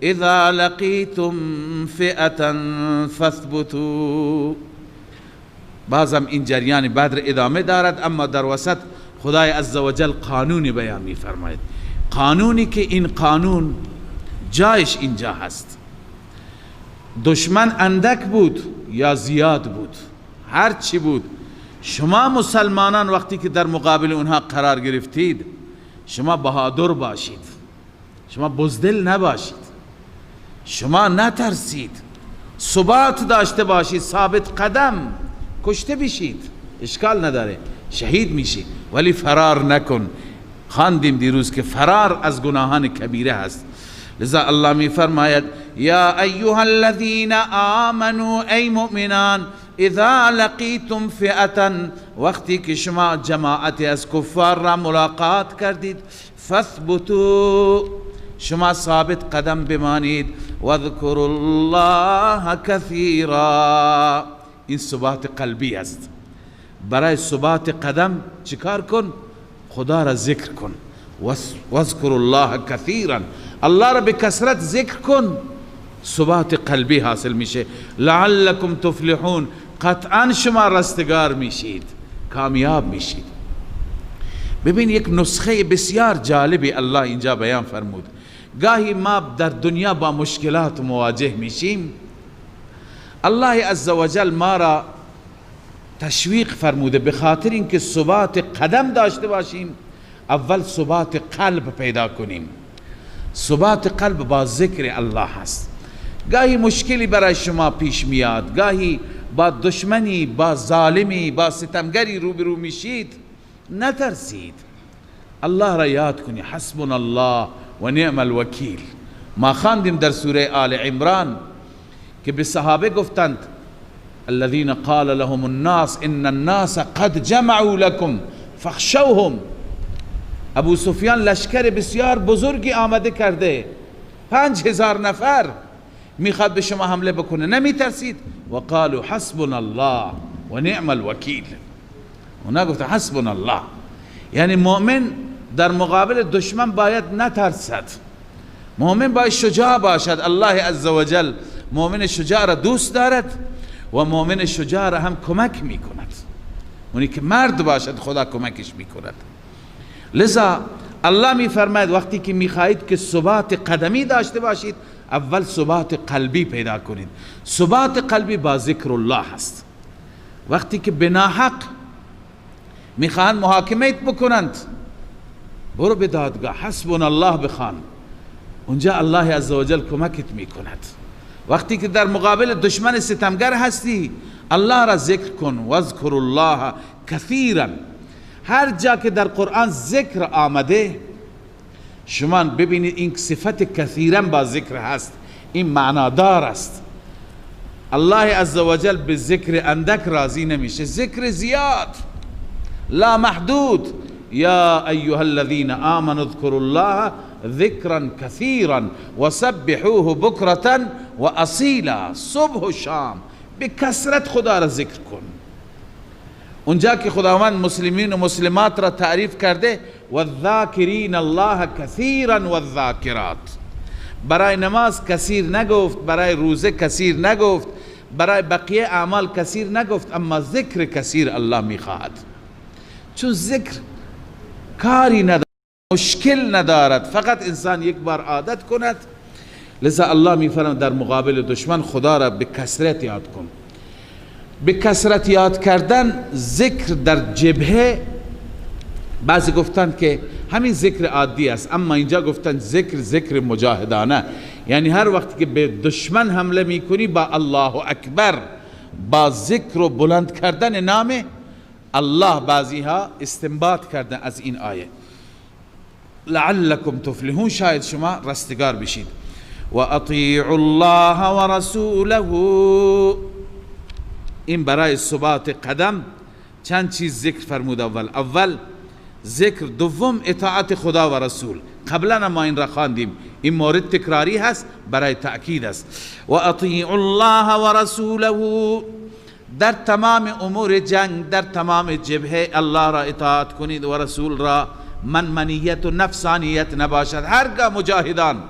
اذا لقیتم فئة فاثبتوا. بازم این جریان بدر ادامه دارد، اما در وسط خدای عزوجل قانونی بیان میفرماید، قانونی که این قانون جایش اینجا هست. دشمن اندک بود یا زیاد بود، هر چی بود، شما مسلمانان وقتی که در مقابل اونها قرار گرفتید، شما بهادر باشید، شما بزدل نباشید، شما نترسید، ثبات داشته باشید، ثابت قدم. کشته بشید اشکال نداره، شهید میشید، ولی فرار نکن. خواندیم دیروز که فرار از گناهان کبیره هست. لذا الله می فرماید یا ایها الذین آمنوا، ای مؤمنان، اذا لقیتم فئة، وقتی که شما جماعتی از کفار را ملاقات کردید، فاثبتوا، شما ثابت قدم بمانید، واذکروا الله کثیرا. این ثبات قلبی است. برای ثبات قدم چیکار کن؟ خدا را ذکر کن. واذکروا الله کثیرا، الله را به کثرت ذکر کن، ثبات قلبی حاصل میشه. لعلکم تفلحون، قطعا شما رستگار میشید، کامیاب میشید. ببین یک نسخه بسیار جالبی الله اینجا بیان فرمود. گاهی ما در دنیا با مشکلات مواجه میشیم، الله عزوجل ما را تشویق فرموده به خاطر اینکه ثبات قدم داشته باشیم، اول ثبات قلب پیدا کنیم. ثبات قلب با ذکر الله هست. گاهی مشکلی برای شما پیش میاد، گاهی با دشمنی، با ظالمی، با ستمگری روبرو میشید، نترسید، الله را یاد کنی. حسبنا الله و نعم الوکیل. ما خواندیم در سوره آل عمران که به صحابه گفتند الذين قال لهم الناس ان الناس قد جمعوا لكم فاخشوهم. ابو سفیان لشکر بسیار بزرگی آمده کرده، 5000 نفر میخواد به شما حمله بکنه، نمیترسید؟ و قالوا حسبنا الله و نعم الوکیل. اونا گفتن حسبنا الله، یعنی مؤمن در مقابل دشمن باید نترسد، مؤمن باید شجاع باشد. الله عزوجل مؤمن شجاع را دوست دارد و مؤمن شجاع را هم کمک میکند. اونی که مرد باشد خدا کمکش میکند. لذا الله میفرماید وقتی که میخواهید که ثبات قدمی داشته باشید، اول ثبات قلبی پیدا کنید. ثبات قلبی با ذکر الله هست. وقتی که بناحق میخوان محاکمت بکنند، برو به دادگاه، حسبنا الله بخوان، اونجا الله عزوجل کمکت میکند. وقتی که در مقابل دشمن ستمگر هستی، الله را ذکر کن. واذکر الله کثیرا. هر جا که در قرآن ذکر آمده، شما ببینید این صفت کثیرا با ذکر هست، این معنادار است. الله عزوجل به ذکر اندک راضی نمیشه، ذکر زیاد لا محدود. یا ایها الذین آمنوا اذکروا الله ذکرا کثیرا وسبحوه بکرة و اصیلا. صبح و شام به کثرت خدا را ذکر کن. اونجا که خداوند مسلمین و مسلمات را تعریف کرده والذاکرین الله کثیرا والذاکرات، برای نماز کثیر نگفت، برای روزه کثیر نگفت، برای بقیه اعمال کثیر نگفت، اما ذکر کثیر الله میخواهد، چون ذکر کاری ندارد، مشکل ندارد، فقط انسان یک بار عادت کند. لذا الله میفرماید در مقابل دشمن خدا را به کثرت یاد کن. به کثرت یاد کردن ذکر در جبهه، بعضی گفتند که همین ذکر عادی است، اما اینجا گفتند ذکر مجاهدانه، یعنی هر وقتی که به دشمن حمله میکنی با الله اکبر، با ذکر و بلند کردن نام الله. بعضی ها استنباط کردن از این آیه لعلکم تفلحون، شاید شما رستگار بشید. و اطیعوا الله و رسوله، این برای ثبات قدم چند چیز ذکر فرمود. اول ذکر، دوم اطاعت خدا و رسول. قبلا ما این را خواندیم، این مورد تکراری هست برای تأکید است. و اطیعوا الله و رسوله، در تمام امور جنگ، در تمام جبهه الله را اطاعت کنید و رسول را. منمنیت و نفسانیت نباشد. هرگاه مجاهدان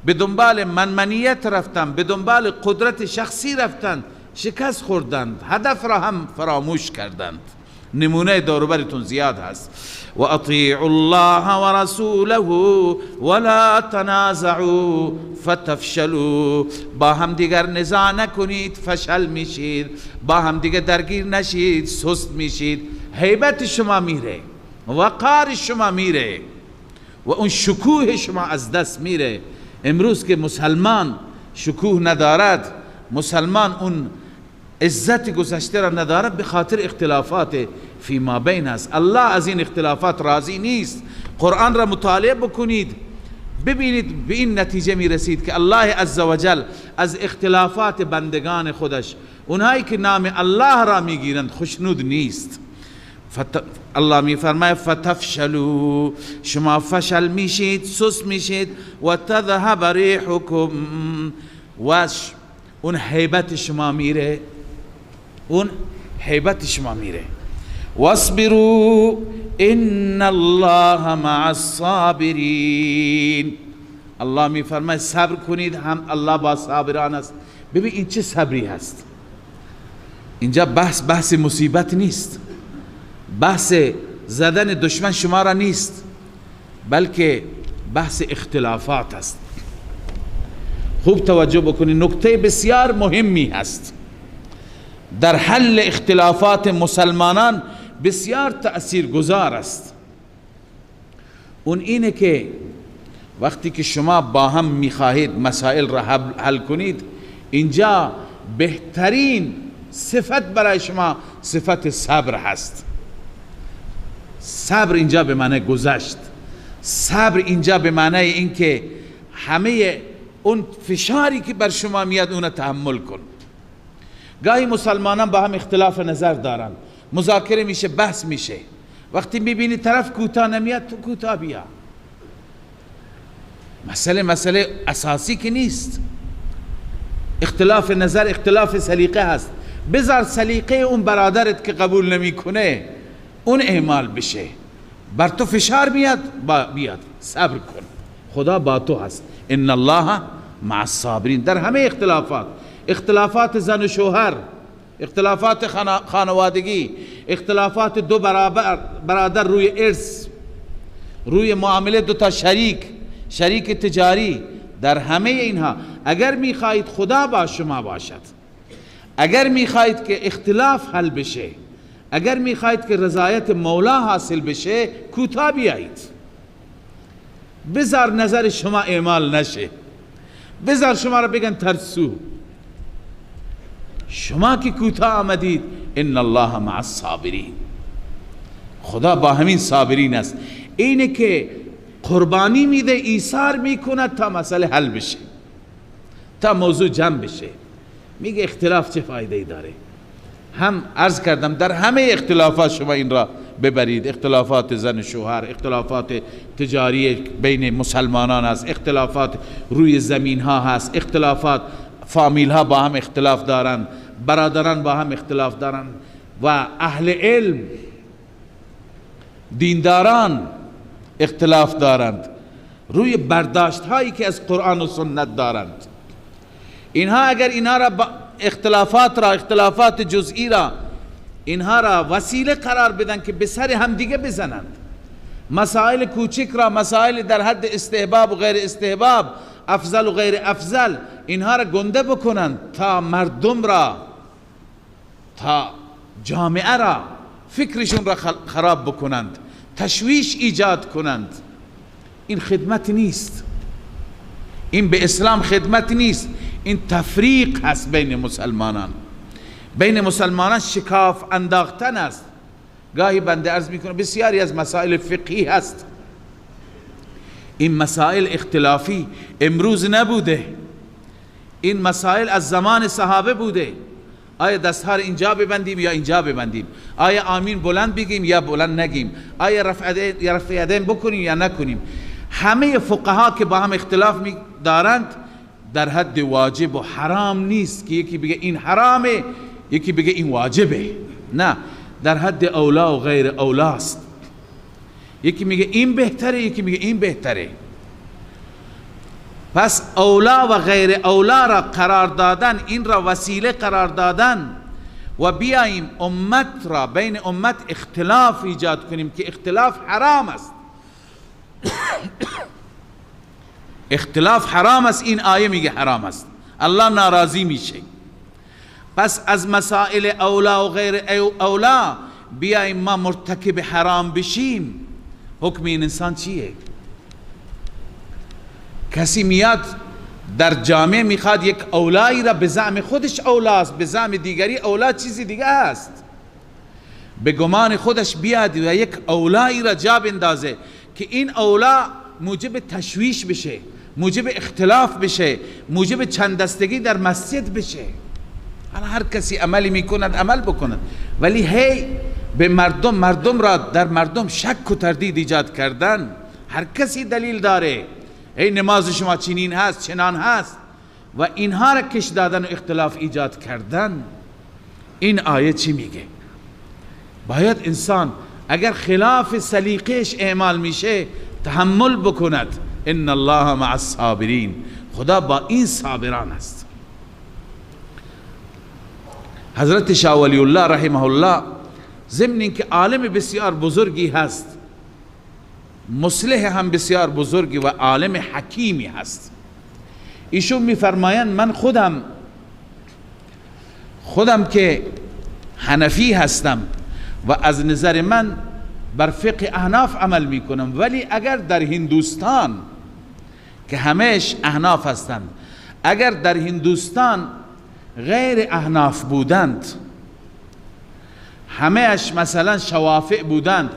به دنبال منمنیت رفتند، به دنبال قدرت شخصی رفتند، شکست خوردند، هدف را هم فراموش کردند. نمونه دوروبرتون زیاد هست. و اطیعوا الله و رسوله ولا تنازعوا فتفشلوا، با هم دیگر نزاع نکنید فشل میشید، با هم دیگر درگیر نشید سست میشید، هیبت شما میره، وقار شما میره و اون شکوه شما از دست میره. امروز که مسلمان شکوه ندارد، مسلمان اون عزت گذشته را ندارد، به خاطر اختلافات فی ما بین است. الله از این اختلافات راضی نیست. قرآن را مطالعه بکنید، ببینید به این نتیجه می رسید که الله عزوجل از اختلافات بندگان خودش، اونهایی که نام الله را می گیرند، خوشنود نیست. الله می فرماید فتفشلوا، شما فشل میشید، سست میشید، و تذهب ریحکم، و اون هیبت شما میره، اون هیبت شما میره. واصبروا ان الله مع الصابرین، الله می فرماید صبر کنید، هم الله با صابران است. ببین این چه صبری هست. اینجا بحث مصیبت نیست، بحث زدن دشمن شما را نیست، بلکه بحث اختلافات است. خوب توجه بکنید، نکته بسیار مهمی هست در حل اختلافات مسلمانان، بسیار تأثیر گذار است. اون اینه که وقتی که شما با هم میخواهید مسائل را حل کنید، اینجا بهترین صفت برای شما صفت صبر هست. صبر اینجا به معنی گذشت، صبر اینجا به معنی این که همه اون فشاری که بر شما میاد اون تحمل کن. گاهی مسلمانان با هم اختلاف نظر دارن، مذاکره میشه، بحث میشه، وقتی میبینی طرف کوتاه نمیاد تو کوتاه بیا. مسئله اساسی که نیست. اختلاف نظر اختلاف سلیقه هست، بذار سلیقه اون برادرت که قبول نمیکنه اون اعمال بشه، بر تو فشار میاد بیاد، صبر کن، خدا با تو هست. ان الله مع الصابرین. در همه اختلافات زن و شوهر، اختلافات خانوادگی، اختلافات دو برادر روی ارث، روی معامله دو تا شریک تجاری، در همه اینها اگر میخواهید خدا با شما باشد، اگر میخواهید که اختلاف حل بشه، اگر میخواهید که رضایت مولا حاصل بشه، کوتاه بیایید، بذار نظر شما اعمال نشه، بذار شما را بگن ترسو. شما که کوتاه آمدید، ان الله مع الصابرین، خدا با همین صابرین است. اینه که قربانی میده، ایثار میکنه تا مسئله حل بشه، تا موضوع جمع بشه. میگه اختلاف چه فایده ای داره؟ هم عرض کردم در همه اختلافات شما این را ببرید، اختلافات زن و شوهر، اختلافات تجاری بین مسلمانان هست، اختلافات روی زمین ها هست، اختلافات فامیل ها با هم اختلاف دارند، برادران با هم اختلاف دارند و اهل علم دینداران اختلاف دارند روی برداشت هایی که از قرآن و سنت دارند. اینها اگر اینها را اختلافات جزئی را اینها را وسیله قرار بدن که به سر هم دیگه بزنند، مسائل کوچک را، مسائل در حد استحباب و غیر استحباب، افضل و غیر افضل، اینها را گنده بکنند تا مردم را، تا جامعه را، فکرشون را خراب بکنند، تشویش ایجاد کنند. این خدمت نیست، این به اسلام خدمت نیست، این تفریق هست بین مسلمانان. بین مسلمانان شکاف انداختن است. گاهی بنده عرض میکنه بسیاری از مسائل فقهی هست، این مسائل اختلافی امروز نبوده، این مسائل از زمان صحابه بوده. آیا دستها را اینجا ببندیم یا اینجا ببندیم؟ آیا آمین بلند بگیم یا بلند نگیم؟ آیا رفع یدین بکنیم یا نکنیم؟ همه فقها که با هم اختلاف دارند در حد واجب و حرام نیست که یکی بگه این حرامه یکی بگه این واجبه، نه، در حد اولا و غیر اولاست. یکی میگه این بهتره، یکی میگه این بهتره. پس اولا و غیر اولا را قرار دادن، این را وسیله قرار دادن و بیاییم امت را، بین امت اختلاف ایجاد کنیم که اختلاف حرام است. اختلاف حرام است، این آیه میگه حرام است، الله ناراضی میشه. پس از مسائل اولا و غیر اولا بیاییم ما مرتکب حرام بشیم. حکم این انسان چیه؟ کسی میاد در جامعه میخواد یک اولایی را به زعم خودش اولاست، به زعم دیگری اولا چیزی دیگه است، به گمان خودش بیاد و یک اولایی را جا بندازه که این اولا موجب تشویش بشه، موجب اختلاف بشه، موجب چند دستگی در مسجد بشه. حالا هر کسی عملی میکند عمل بکند، ولی هی به مردم را در مردم شک و تردید ایجاد کردن. هر کسی دلیل داره، ای نماز شما چنین هست چنان هست و اینها را کش دادن و اختلاف ایجاد کردن. این آیه چی میگه؟ باید انسان اگر خلاف سلیقهش اعمال میشه تحمل بکند. ان الله مع الصابرین، خدا با این صابران است. حضرت شاه ولی الله رحمه الله ضمن اینکه عالم بسیار بزرگی هست، مصلح هم بسیار بزرگی و عالم حکیمی هست، ایشون میفرمایند من خودم که حنفی هستم و از نظر من بر فقه احناف عمل میکنم، ولی اگر در هندوستان که همهش احناف هستند، اگر در هندوستان غیر احناف بودند، همهش مثلا شوافع بودند،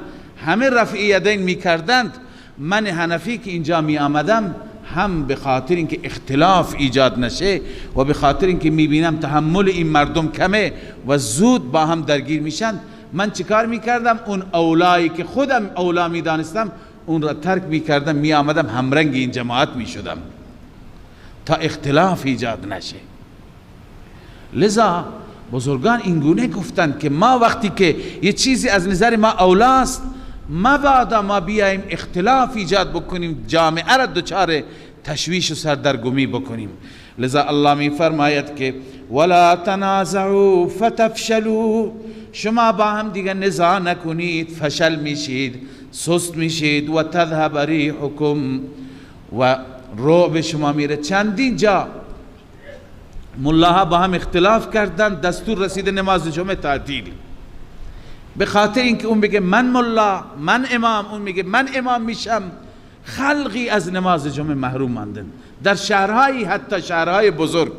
همه رفع یدین میکردند، من حنفی که اینجا می آمدم هم به خاطر اینکه اختلاف ایجاد نشه و به خاطر اینکه میبینم تحمل این مردم کمه و زود با هم درگیر میشن، من چیکار میکردم؟ اون اولایی که خودم اولا میدانستم اون را ترک میکردم، می آمدم همرنگ این جماعت میشدم تا اختلاف ایجاد نشه. لذا بزرگان اینگونه گفتند که ما وقتی که یه چیزی از نظر ما اولاست، مبادا ما بیاییم اختلاف ایجاد بکنیم، جامعه را دچار تشویش و سردرگمی بکنیم. لذا الله می فرماید که ولا تنازعوا فتفشلوا، شما با هم دیگه نزاع نکنید، فشل میشید، سست میشید، و تذهب ریحکم، و رعب شما میره. چندین جا ملاها با هم اختلاف کردن، دستور رسیده نماز جمعه تعطیل، به خاطر اینکه اون بگه من ملا، من امام، اون میگه من امام میشم. خلقی از نماز جمعه محروم ماندن در شهرهایی، حتی شهرهای بزرگ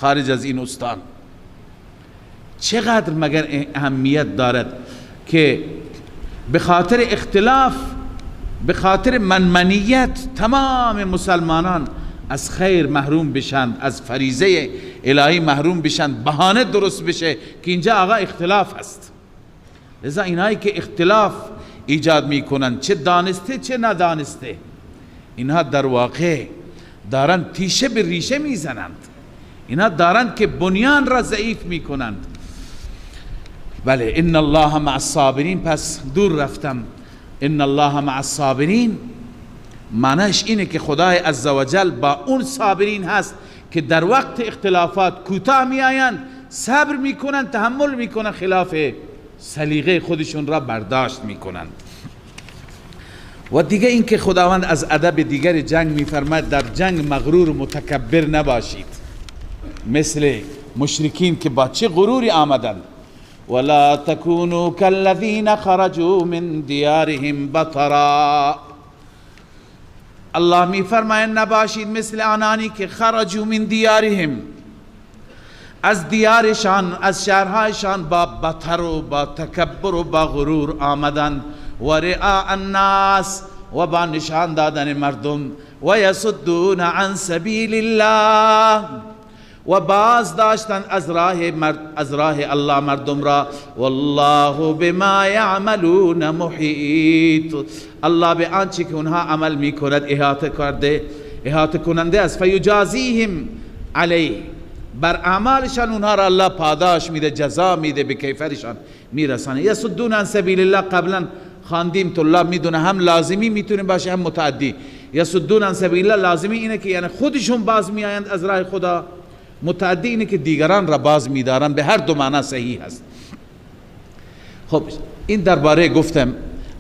خارج از این استان. چقدر مگر اهمیت دارد که به خاطر اختلاف به خاطر منمنیت تمام مسلمانان از خیر محروم بشند، از فریضه الهی محروم بشند، بهانه درست بشه که اینجا آقا اختلاف هست. لذا اینایی که اختلاف ایجاد میکنن، چه دانسته چه ندانسته، اینها در واقع دارن تیشه به ریشه میزنند، اینها دارن که بنیان را ضعیف میکنند. بله ان الله مع الصابرین. پس دور رفتم. ان الله مع الصابرین معنیش اینه که خدای عزوجل با اون صابرین هست که در وقت اختلافات کوتاه می آیند، صبر میکنند، تحمل میکنند، خلاف سلیقه خودشون را برداشت میکنند. و دیگه این که خداوند از ادب دیگر جنگ میفرماید در جنگ مغرور و متکبر نباشید، مثل مشرکین که با چه غروری آمدند. ولا تكونوا كالذين خرجوا من دیارهم بطرا. الله می فرماید نباشید مثل آنانی که خرجوا من دیارهم، از دیارشان، از شهرهایشان با بطر و با تکبر و با غرور آمدند، و رعاء الناس، و با نشان دادن مردم، و یصدون عن سبیل الله، و باز داشتن از راه الله مردم را. والله بما یعملون محیط. الله به آنچه که اونها عمل میکند احاطه کننده است. فیجازیهم علیه، بر اعمالشان اونها را الله پاداش میده، جزا میده، به کیفرشان میرسانه. یصدون عن سبیل الله قبلا خواندیم، طلاب میدونه هم لازمی میتونه باشه هم متعدی. یصدون عن سبیل الله لازمی اینه که یعنی خودشون باز میآیند از راه خدا، متعدی اینه که دیگران را باز میدارن. به هر دو معنی صحیح است. خب این درباره گفتم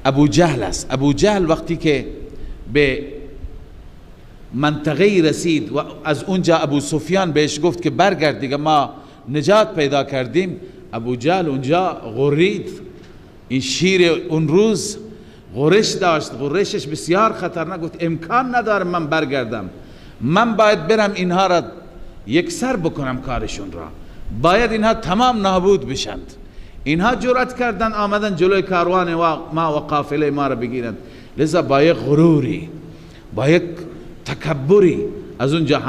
ابو جهل است. ابو جهل وقتی که به منطقه رسید و از اونجا ابو سفیان بهش گفت که برگرد دیگه ما نجات پیدا کردیم، ابو جهل اونجا غرید. این شیر اون روز غرش داشت، غرشش بسیار خطرناک. گفت امکان نداره من برگردم، من باید برم اینها را یک سر بکنم، کارشون را باید اینها تمام نابود بشند. اینها جرأت کردن آمدن جلوی کاروان ما و قافله ما را بگیرند، لذا با یک غروری، با یک تکبری از اونجا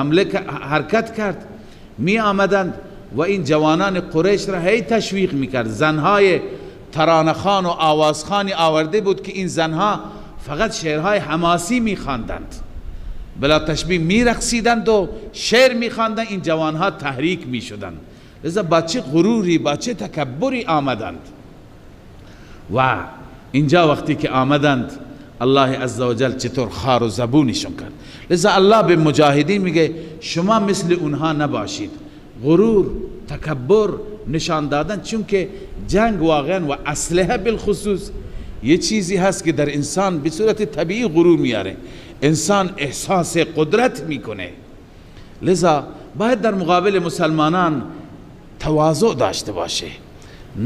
حرکت کرد. می آمدند و این جوانان قریش را هی تشویق میکرد. زنهای ترانه‌خوان و آوازخوانی آورده بود که این زنها فقط شعرهای حماسی میخواندند، بلا تشبیه میرقصیدند و شعر میخواندند. این جوانها تحریک میشدند. لذا با چه غروری، با چه تکبری آمدند. و اینجا وقتی که آمدند الله عزوجل چطور خار و زبونشون کرد. لذا الله به مجاهدین میگه شما مثل اونها نباشید. غرور، تکبر نشان دادن، چون که جنگ واقعا و اسلحه بالخصوص یه چیزی هست که در انسان به صورت طبیعی غرور میاره، انسان احساس قدرت میکنه. لذا باید در مقابل مسلمانان تواضع داشته باشه.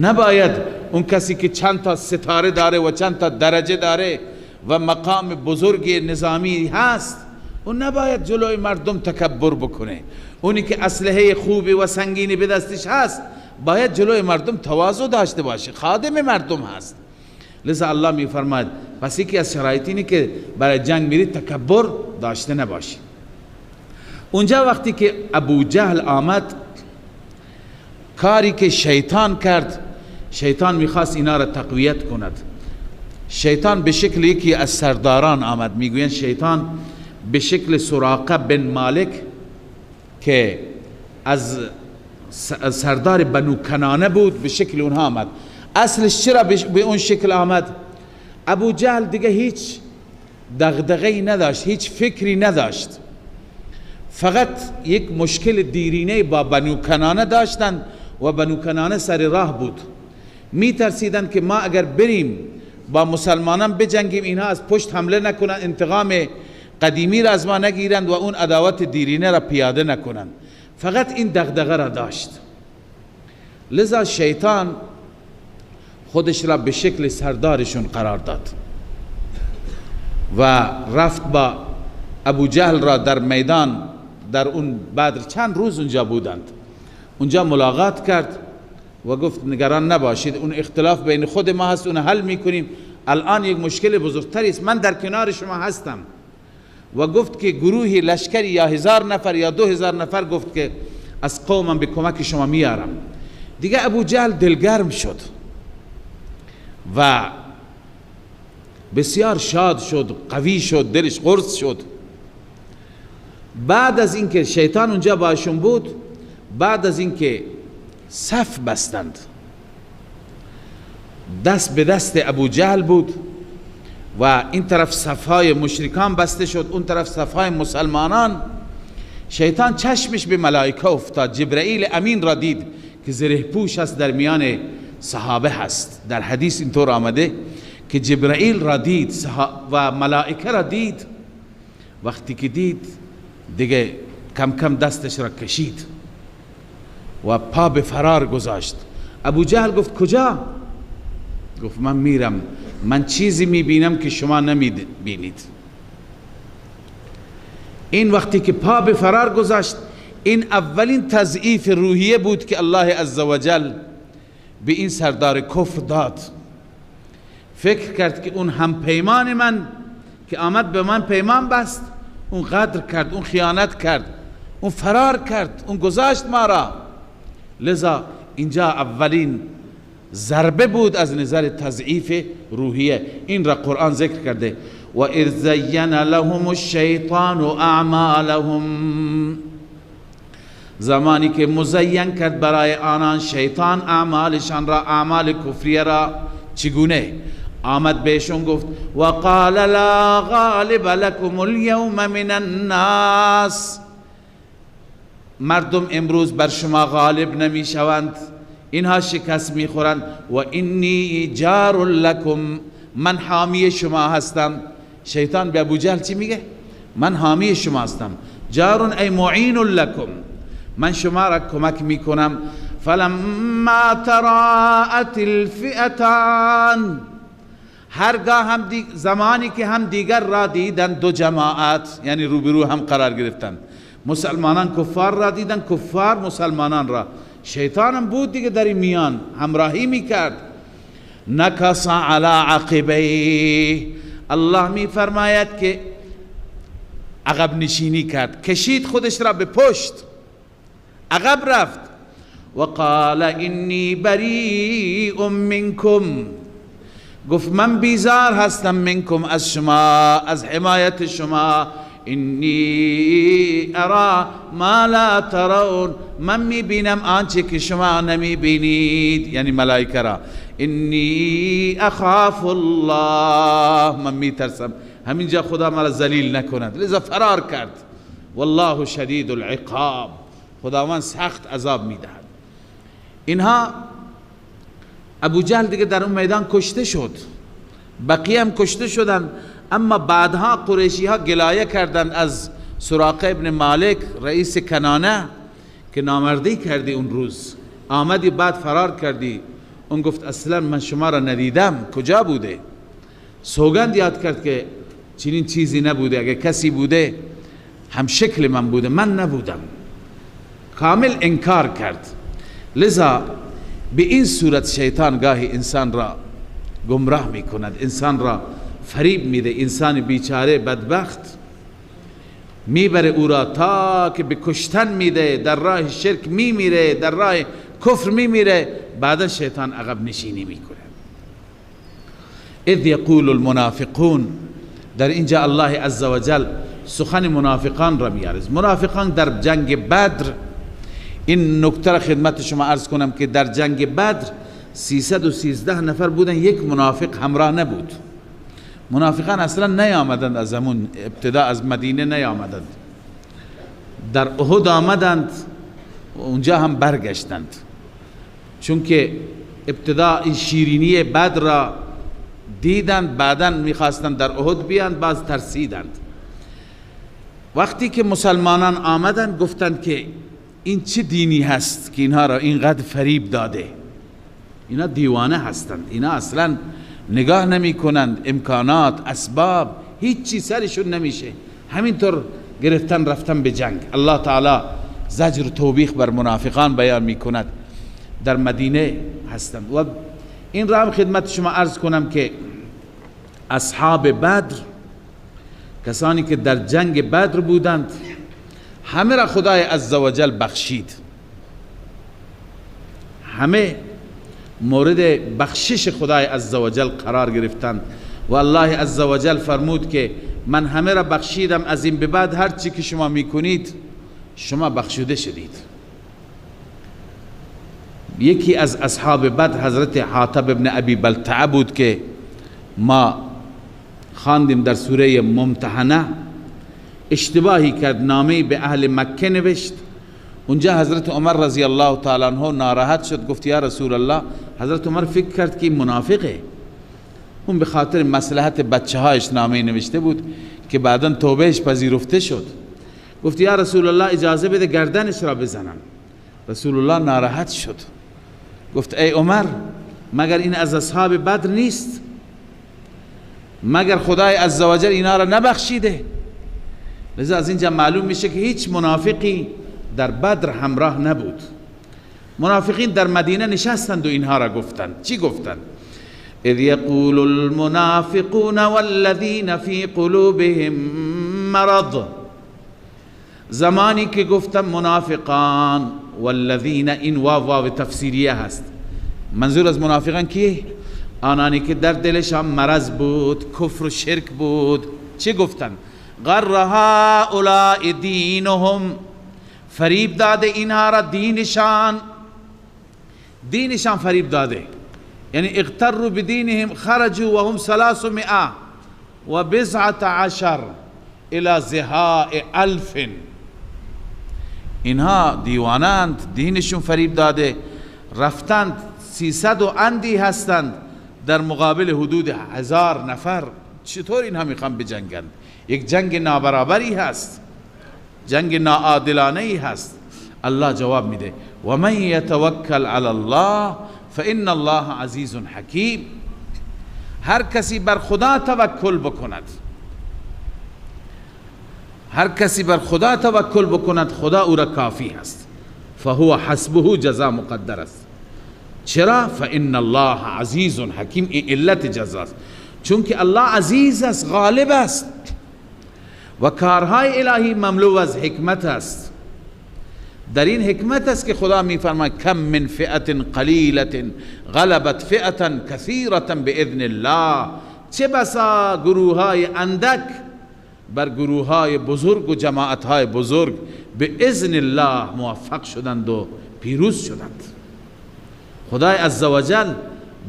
نباید اون کسی که چند تا ستاره داره و چند تا درجه داره و مقام بزرگ نظامی هست، اون نباید جلوی مردم تکبر بکنه. اونی که اسلحه خوبی و سنگینی به دستش هست باید جلوی مردم تواضع داشته باشه، خادم مردم هست. لذا الله می فرماید پس یکی از شرایط اینه که برای جنگ میرید تکبر داشته نباشی. اونجا وقتی که ابو جهل آمد، کاری که شیطان کرد، شیطان میخواست اینا را تقویت کند. شیطان به شکل یکی از سرداران آمد، میگوین شیطان به شکل سراقه بن مالک که از سردار بنو کنانه بود، به شکل اونها آمد. اصلش چرا به اون شکل آمد؟ ابو جهل دیگه هیچ دغدغه‌ای نداشت، هیچ فکری نداشت، فقط یک مشکل دیرینه با بنو کنانه داشتند و بنو کنانه سر راه بود. می ترسیدند که ما اگر بریم با مسلمانان بجنگیم اینها از پشت حمله نکنند، انتقام قدیمی را از ما نگیرند و اون عداوت دیرینه را پیاده نکنند. فقط این دغدغه را داشت. لذا شیطان خودش را به شکل سردارشون قرار داد و رفت با ابو جهل را در میدان، در اون بدر چند روز اونجا بودند، اونجا ملاقات کرد و گفت نگران نباشید، اون اختلاف بین خود ما هست، اون حل میکنیم. الان یک مشکل بزرگتری است، من در کنار شما هستم. و گفت که گروهی لشکری یا 1000 نفر یا 2000 نفر گفت که از قومم به کمک شما میارم. دیگه ابو جهل دلگرم شد و بسیار شاد شد، قوی شد، دلش قرص شد. بعد از اینکه شیطان اونجا باشون بود، بعد از اینکه صف بستند، دست به دست ابو جهل بود و این طرف صفهای مشرکان بسته شد، اون طرف صفهای مسلمانان، شیطان چشمش به ملائکه افتاد. جبرائیل امین را دید که زره پوش است، در میان صحابه هست. در حدیث اینطور آمده که جبرائیل را دید و ملائکه را دید. وقتی که دید دیگه کم کم دستش را کشید و پا به فرار گذاشت. ابو جهل گفت کجا؟ گفت من میرم، من چیزی میبینم که شما نمیبینید. این وقتی که پا به فرار گذاشت، این اولین تضعیف روحیه بود که الله عزوجل به این سردار کفر داد. فکر کرد که اون هم پیمان من که آمد به من پیمان بست، اون غدر کرد، اون خیانت کرد، اون فرار کرد، اون گذاشت ما را. لذا اینجا اولین ضربه بود از نظر تضعیف روحیه. این را قرآن ذکر کرده و اذ زین لهم الشیطان اعمالهم، زمانی که مزین کرد برای آنان شیطان اعمالشان را، اعمال کفریه را. چگونه؟ آمد بهشون گفت و قال لا غالب لكم اليوم من الناس، مردم امروز بر شما غالب نمی شوند، اینها شکست می خورند. و انی جار لكم، من حامی شما هستم. شیطان به ابو جهل چی میگه؟ من حامی شما هستم. جار ای معین لكم، من شما را کمک می کنم. فلما تراءت الفئتان، هرگاه هم زمانی که هم دیگر را دیدن دو جماعت، یعنی روبرو هم قرار گرفتن، مسلمانان کفار را دیدن، کفار مسلمانان را. شیطان هم بود دیگه در این میان همراهی میکرد. نکس علی عقبیه، الله می فرماید که عقب نشینی کرد، کشید خودش را به پشت، عقب رفت. و قال انی بریء منکم، گفت من بیزار هستم، منکم از شما، از حمایت شما. انی ارا ما لا ترون، من میبینم آنچه که شما نمیبینید، یعنی ملائکه را. انی اخاف الله، من میترسم همینجا خدا مرا ذلیل نکند. لذا فرار کرد. والله شدید العقاب، خداوند سخت عذاب میدهد. اینها ابو جهل دیگه در اون میدان کشته شد، بقیه هم کشته شدن. اما بعدها قریشی ها گلایه کردند از سراقه ابن مالک رئیس کنانه که نامردی کردی اون روز، آمدی بعد فرار کردی. اون گفت اصلا من شما را ندیدم، کجا بوده؟ سوگند یاد کرد که چنین چیزی نبوده، اگه کسی بوده هم شکل من بوده، من نبودم. کامل انکار کرد. لذا به این صورت شیطان گاهی انسان را گمراه می کند، انسان را فریب میده. انسان بیچاره بدبخت میبره او را تا که به کشتن میده، در راه شرک میمیره، در راه کفر میمیره، بعدا شیطان عقب نشینی میکنه. اذ یقول المنافقون، در اینجا الله عزوجل سخن منافقان را میارز. منافقان در جنگ بدر، این نکته را خدمت شما عرض کنم که در جنگ بدر 313 نفر بودن، یک منافق همراه نبود. منافقان اصلا نیامدند، از همون ابتدا از مدینه نیامدند، در احد آمدند، اونجا هم برگشتند، چون که ابتدا این شیرینی بدر را دیدند، بعدا میخواستند در احد بیاند، باز ترسیدند. وقتی که مسلمانان آمدند گفتند که این چه دینی هست که اینها را اینقدر فریب داده؟ اینا دیوانه هستند، اینا اصلا نگاه نمی کنند امکانات، اسباب، هیچی سرشون نمیشه، همینطور گرفتن رفتن به جنگ. الله تعالی زجر و توبیخ بر منافقان بیان می کند. در مدینه هستند. و این را هم خدمت شما عرض کنم که اصحاب بدر، کسانی که در جنگ بدر بودند، همه را خدای عزوجل بخشید، همه مورد بخشش خدای عزوجل قرار گرفتند و الله عزوجل فرمود که من همه را بخشیدم، از این به بعد هر چی که شما میکنید شما بخشوده شدید. یکی از اصحاب بدر حضرت حاطب ابن ابی بلتعه بود که ما خواندیم در سوره ممتحنه. اشتباهی کرد، نامه‌ای به اهل مکه نوشت. اونجا حضرت عمر رضی الله تعالی عنه ناراحت شد، گفت یا رسول الله، حضرت عمر فکر کرد که منافقه. اون به خاطر مصلحت بچه هایش نامه نوشته بود که بعدا توبهش پذیرفته شد. گفت یا رسول الله اجازه بده گردنش را بزنم. رسول الله ناراحت شد، گفت ای عمر، مگر این از اصحاب بدر نیست؟ مگر خدای عزوجل اینا را نبخشیده؟ لذا از اینجا معلوم میشه که هیچ منافقی در بدر همراه نبود. منافقین در مدینه نشستند و اینها را گفتند. چی گفتند؟ اذ یقول المنافقون والذین فی قلوبهم مرض. زمانی که گفتم منافقان، والذین، این واو تفسیریه هست. منظور از منافقان کیه؟ آنانی که در دلشان مرض بود، کفر و شرک بود. چه گفتن؟ غر هؤلاء دینهم، فریب داده اینها را دینشان فریب داده. یعنی اغتروا بدینهم، خرجوا وهم 319 الى زهاء 1000. اینها دیوانند، دینشون فریب داده، رفتند 300 و اندی هستند در مقابل حدود 1000 نفر. چطور اینها میخوان بجنگند؟ یک جنگ نابرابری هست، جنگ ناعادلانه‌ای هست. الله جواب میده و من یتوکل علی الله فان الله عزیز حکیم. هر کسی بر خدا توکل بکند، هر کسی بر خدا توکل بکند، خدا او را کافی هست. فهو حسبه، جزا مقدر است. چرا؟ فان الله عزیز حکیم. این علت جزاست، چون که الله عزیز است، غالب است و کارهای الهی مملو از حکمت است. در این حکمت است که خدا میفرماید کم من فئة قلیلة غلبت فئة کثیرة باذن الله. چه بسا گروههای اندک بر گروههای بزرگ و جماعتهای بزرگ به اذن الله موفق شدند و پیروز شدند. خدای عزوجل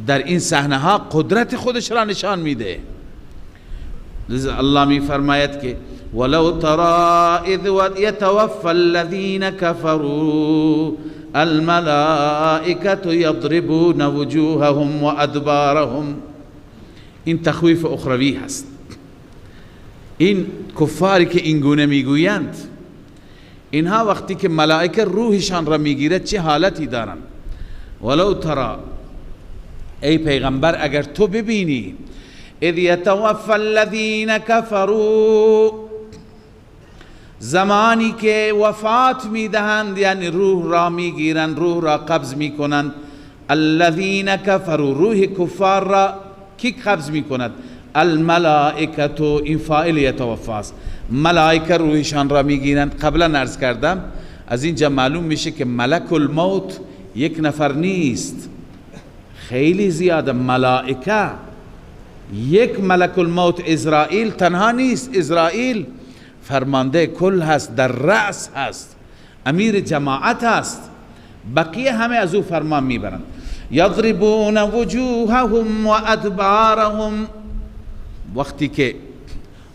در این صحنه ها قدرت خودش را نشان میده. الله میفرماید که ولو ترى اذ يتوفى الذين كفروا الملائكة يضربون وجوههم وادبارهم. این تخویف اخروی هست. این کفاری که این گونه میگویند، اینها وقتی که ملائکه روحشان را میگیره چه حالتی دارند. ولو ترى، ای پیغمبر اگر تو ببینی، اذ یتوفى الذین کفروا، زمانی که وفات میدهند، یعنی روح را میگیرند، روح را قبض میکنند. الذین کفروا، روح کفار را کی قبض میکند؟ الملائکه، این فاعل یتوفی است. ملائکه روحشان را میگیرند. قبلا عرض کردم، از اینجا معلوم میشه که ملک الموت یک نفر نیست، خیلی زیاده ملائکه. یک ملک الموت اسرائیل تنها نیست. اسرائیل فرمانده کل هست، در رأس هست، امیر جماعت هست، بقیه همه از او فرمان میبرند. یضربون وجوههم و ادبارهم، وقتی که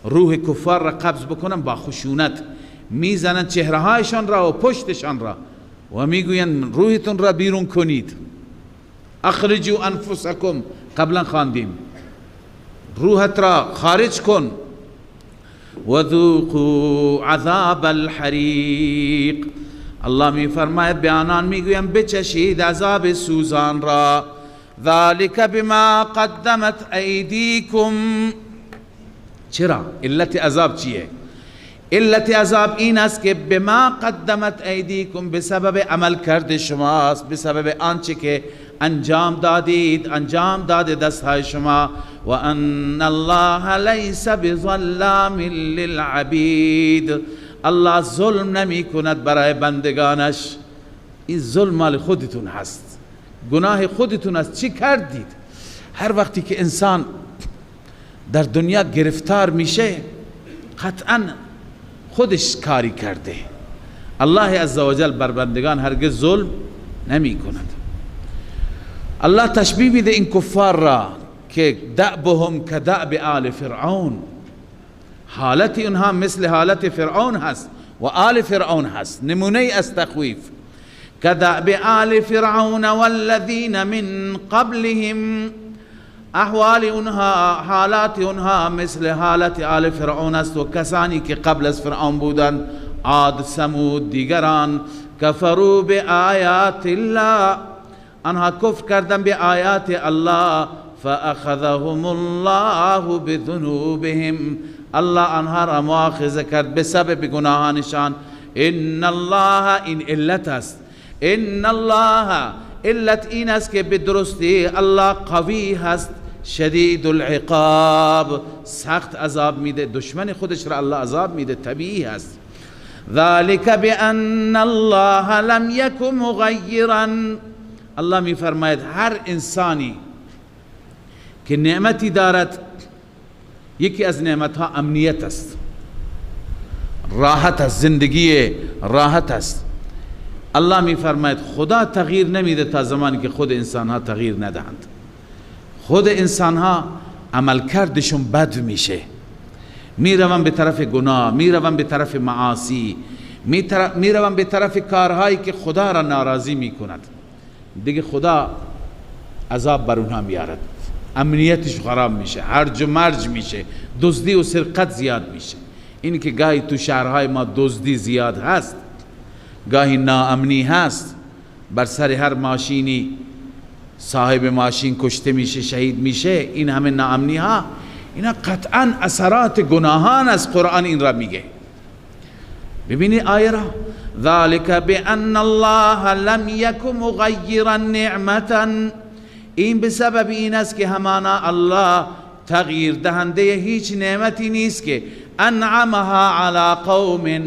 روح کفار را قبض بکنن با خشونت میزنن چهره هایشان را و پشتشان را و میگویند روحتون را بیرون کنید. اخرجوا انفسکم، قبلا خواندیم، روحت را خارج کن. و ذوقوا عذاب الحریق، الله می فرماید به آنان میگویم بچشید عذاب سوزان را. ذالک بما قدمت ایدیکم. چرا؟ علت عذاب چیه؟ علت عذاب این است که بما قدمت ایدیکم، به سبب عمل کرده شماست، به سبب آنچه که انجام دادید، انجام داده دستهای شما. و ان الله لیس بظلام للعبید، الله ظلم نمی کند برای بندگانش. این ظلم مال خودتون هست، گناه خودتون است. چی کردید؟ هر وقتی که انسان در دنیا گرفتار میشه قطعا خودش کاری کرده. الله عزوجل بر بندگان هرگز ظلم نمی کند. الله تشبیه میده این کفار را که دأبهم کدأب آل فرعون، حالت اونها مثل حالت فرعون هست و آل فرعون هست. نمونه از تخویف، کدأب آل فرعون والذین من قبلهم، احوال اونها، حالات اونها مثل حالت آل فرعون است و کسانی که قبل از فرعون بودند، عاد، ثمود، دیگران. کفروا بآیات الله، آنها کفر کردن به آیات الله. فاخذهم الله بذنوبهم، الله آنها را مؤاخذه کرد به سبب گناهانشان. ان الله، این علت است، ان الله، علت این است که به درستی الله قوی هست، شدید العقاب، سخت عذاب میده، دشمن خودش را الله عذاب میده، طبیعی هست. ذلك بأن الله لم یک مغیرا، الله می فرماید هر انسانی که نعمتی دارد، یکی از نعمتها امنیت است، راحت است، زندگی راحت است. الله می فرماید خدا تغییر نمیده تا زمانی که خود انسان ها تغییر ندهند. خود انسان ها عملکردشون بد میشه، میروند به طرف گناه، میروند به طرف معاصی، میروند به طرف کارهایی که خدا را ناراضی میکند. دیگه خدا عذاب بر اونها میارد، امنیتش خراب میشه، هرج و مرج میشه، دزدی و سرقت زیاد میشه. این که گاهی تو شهرهای ما دزدی زیاد هست، گاهی ناامنی هست، بر سر هر ماشینی صاحب ماشین کشته میشه، شهید میشه، این همه ناامنی ها، اینا قطعا اثرات گناهان از قرآن این را میگه. ببینی آیه را، ذالک بأن الله لم یک مغیرا نعمتا، این به سبب این است که همانا الله تغییر دهنده هیچ نعمتی نیست که انعمها علی قوم،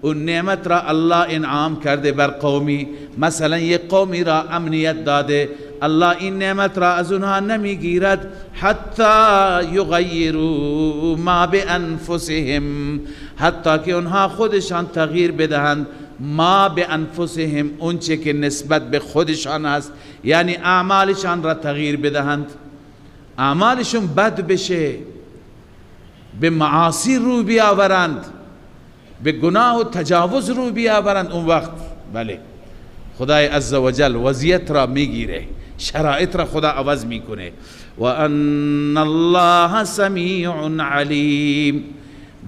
اون نعمت را الله انعام کرده بر قومی. مثلا یک قومی را امنیت داده، الله این نعمت را از اونها نمیگیرد حتی یغیروا ما بانفسهم، حتی که اونها خودشان تغییر بدهند ما بانفسهم، اونچه که نسبت به خودشان است، یعنی اعمالشان را تغییر بدهند، اعمالشون بد بشه، به معاصی رو بیاورند، به گناه و تجاوز رو بیاورند، اون وقت بله خدای عزوجل وضعیت را میگیره، شرایط را خدا عوض میکنه. و ان الله سمیع علیم،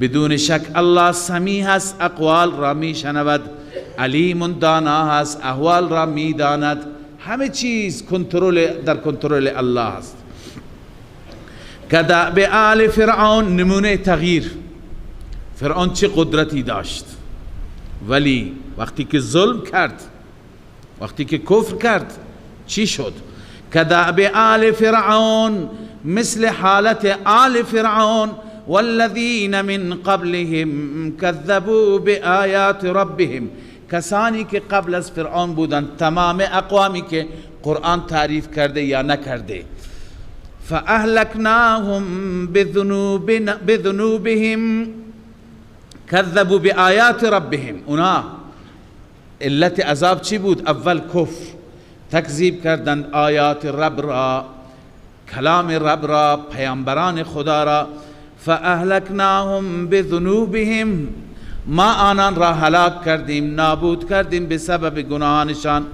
بدون شک الله سمیع هست، اقوال را میشنود، علیم دانا هست، احوال را میداند، همه چیز در کنترل الله است. کدأب آل فرعون، نمونه تغییر. فرعون چه قدرتی داشت، ولی وقتی که ظلم کرد، وقتی که کفر کرد، چی شد؟ کدأب آل فرعون، مثل حالت آل فرعون، والذین من قبلهم کذبوا بآیات ربهم، کسانی که قبل از فرعون بودند، تمام اقوامی که قرآن تعریف کرده یا نکرده. فاهلکناهم بذنوبهم کذبوا بآیات ربهم، اونا علت عذاب چی بود؟ اول کفر، تکذیب کردند آیات رب را، کلام رب را، پیامبران خدا را. فاهلکناهم بذنوبهم، ما آنان را هلاک کردیم، نابود کردیم به سبب گناهانشان.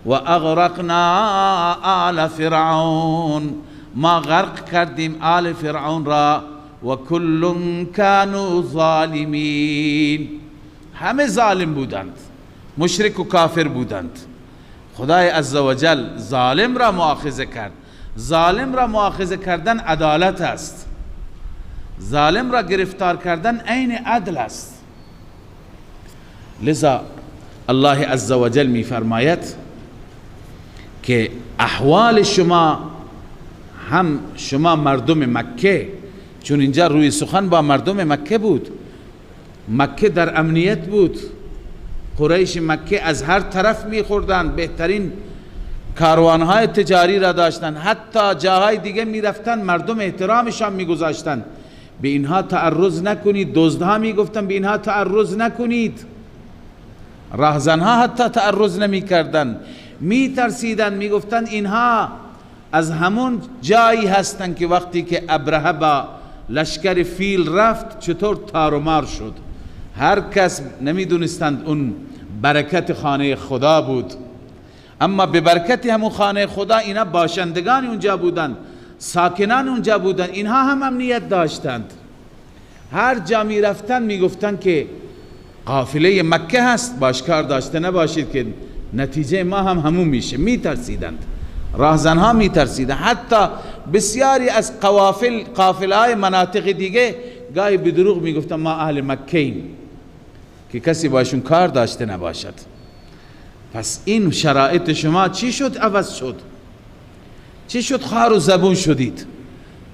و اغرقنا آل فرعون، ما غرق کردیم آل فرعون را. و کل کانوا ظالمین، همه ظالم بودند، مشرک و کافر بودند. خدای عزوجل ظالم را مؤاخذه کرد. ظالم را مؤاخذه کردن عدالت است، ظالم را گرفتار کردن عین عدل است. لذا الله عزوجل می فرماید که احوال شما، هم شما مردم مکه، چون اینجا روی سخن با مردم مکه بود، مکه در امنیت بود، قریش مکه از هر طرف میخوردن، بهترین کاروانهای تجاری را داشتن، حتی جاهای دیگه میرفتن مردم احترامشان میگذاشتن. به اینها تعرض نکنید. دزدها میگفتن به اینها تعرض نکنید. راهزنها حتی تعرض نمیکردن، میترسیدن، میگفتن اینها از همون جایی هستن که وقتی که ابرهه با لشکر فیل رفت چطور تار و مار شد. هر کس نمیدونستند اون برکت خانه خدا بود، اما به برکت همون خانه خدا اینا باشندگان اونجا بودند، ساکنان اونجا بودند، اینها هم امنیت داشتند. هر جا می رفتن می گفتن که قافله مکه هست، باشکار داشته نباشید که نتیجه ما هم همون میشه. می ترسیدند، راهزنها می ترسیدند. حتی بسیاری از قافله های مناطق دیگه گاهی به دروغ می گفتن ما اهل مکه ایم که کسی باشون کار داشته نباشد. پس این شرایط شما چی شد؟ عوض شد. چی شد؟ خار و زبون شدید.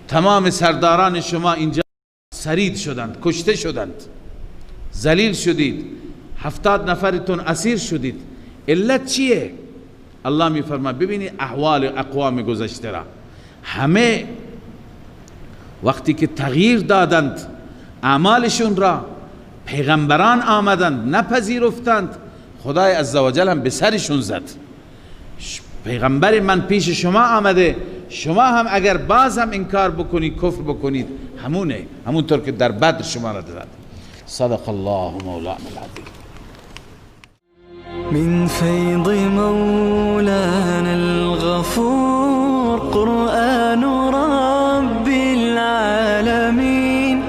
تمام سرداران شما اینجا سرید شدند، کشته شدند، ذلیل شدید، 70 نفرتون اسیر شدید. علت چیه؟ الله می فرماید ببینید احوال اقوام گذشته را، همه وقتی که تغییر دادند اعمالشون را، پیغمبران آمدند نپذیرفتند، خدای عزوجل هم به سرشون زد. پیغمبر من پیش شما آمده، شما هم اگر باز هم انکار بکنید، کفر بکنید، همونه، همونطور که در بدر شما را داد. صدق الله مولانا العظیم. من فيض مولانا الغفور قرآن رب العالمين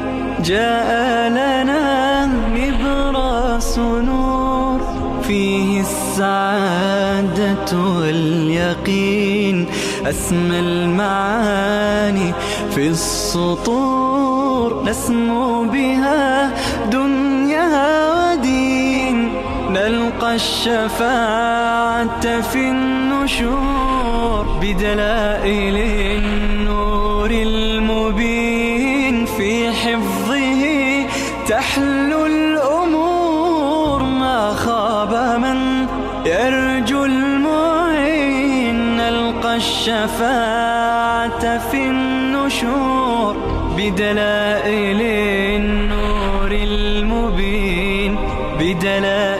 جاء لنا نبراس نور فيه السعادة واليقين أسمى المعاني في السطور نسمو بها دنيا ودين نلقى الشفاعة في النشور بدلائل النور المبين في حفظه تحلو الأمور ما خاب من يرجو المعين نلقى الشفاعة في النشور بدلائل النور المبين بدلائل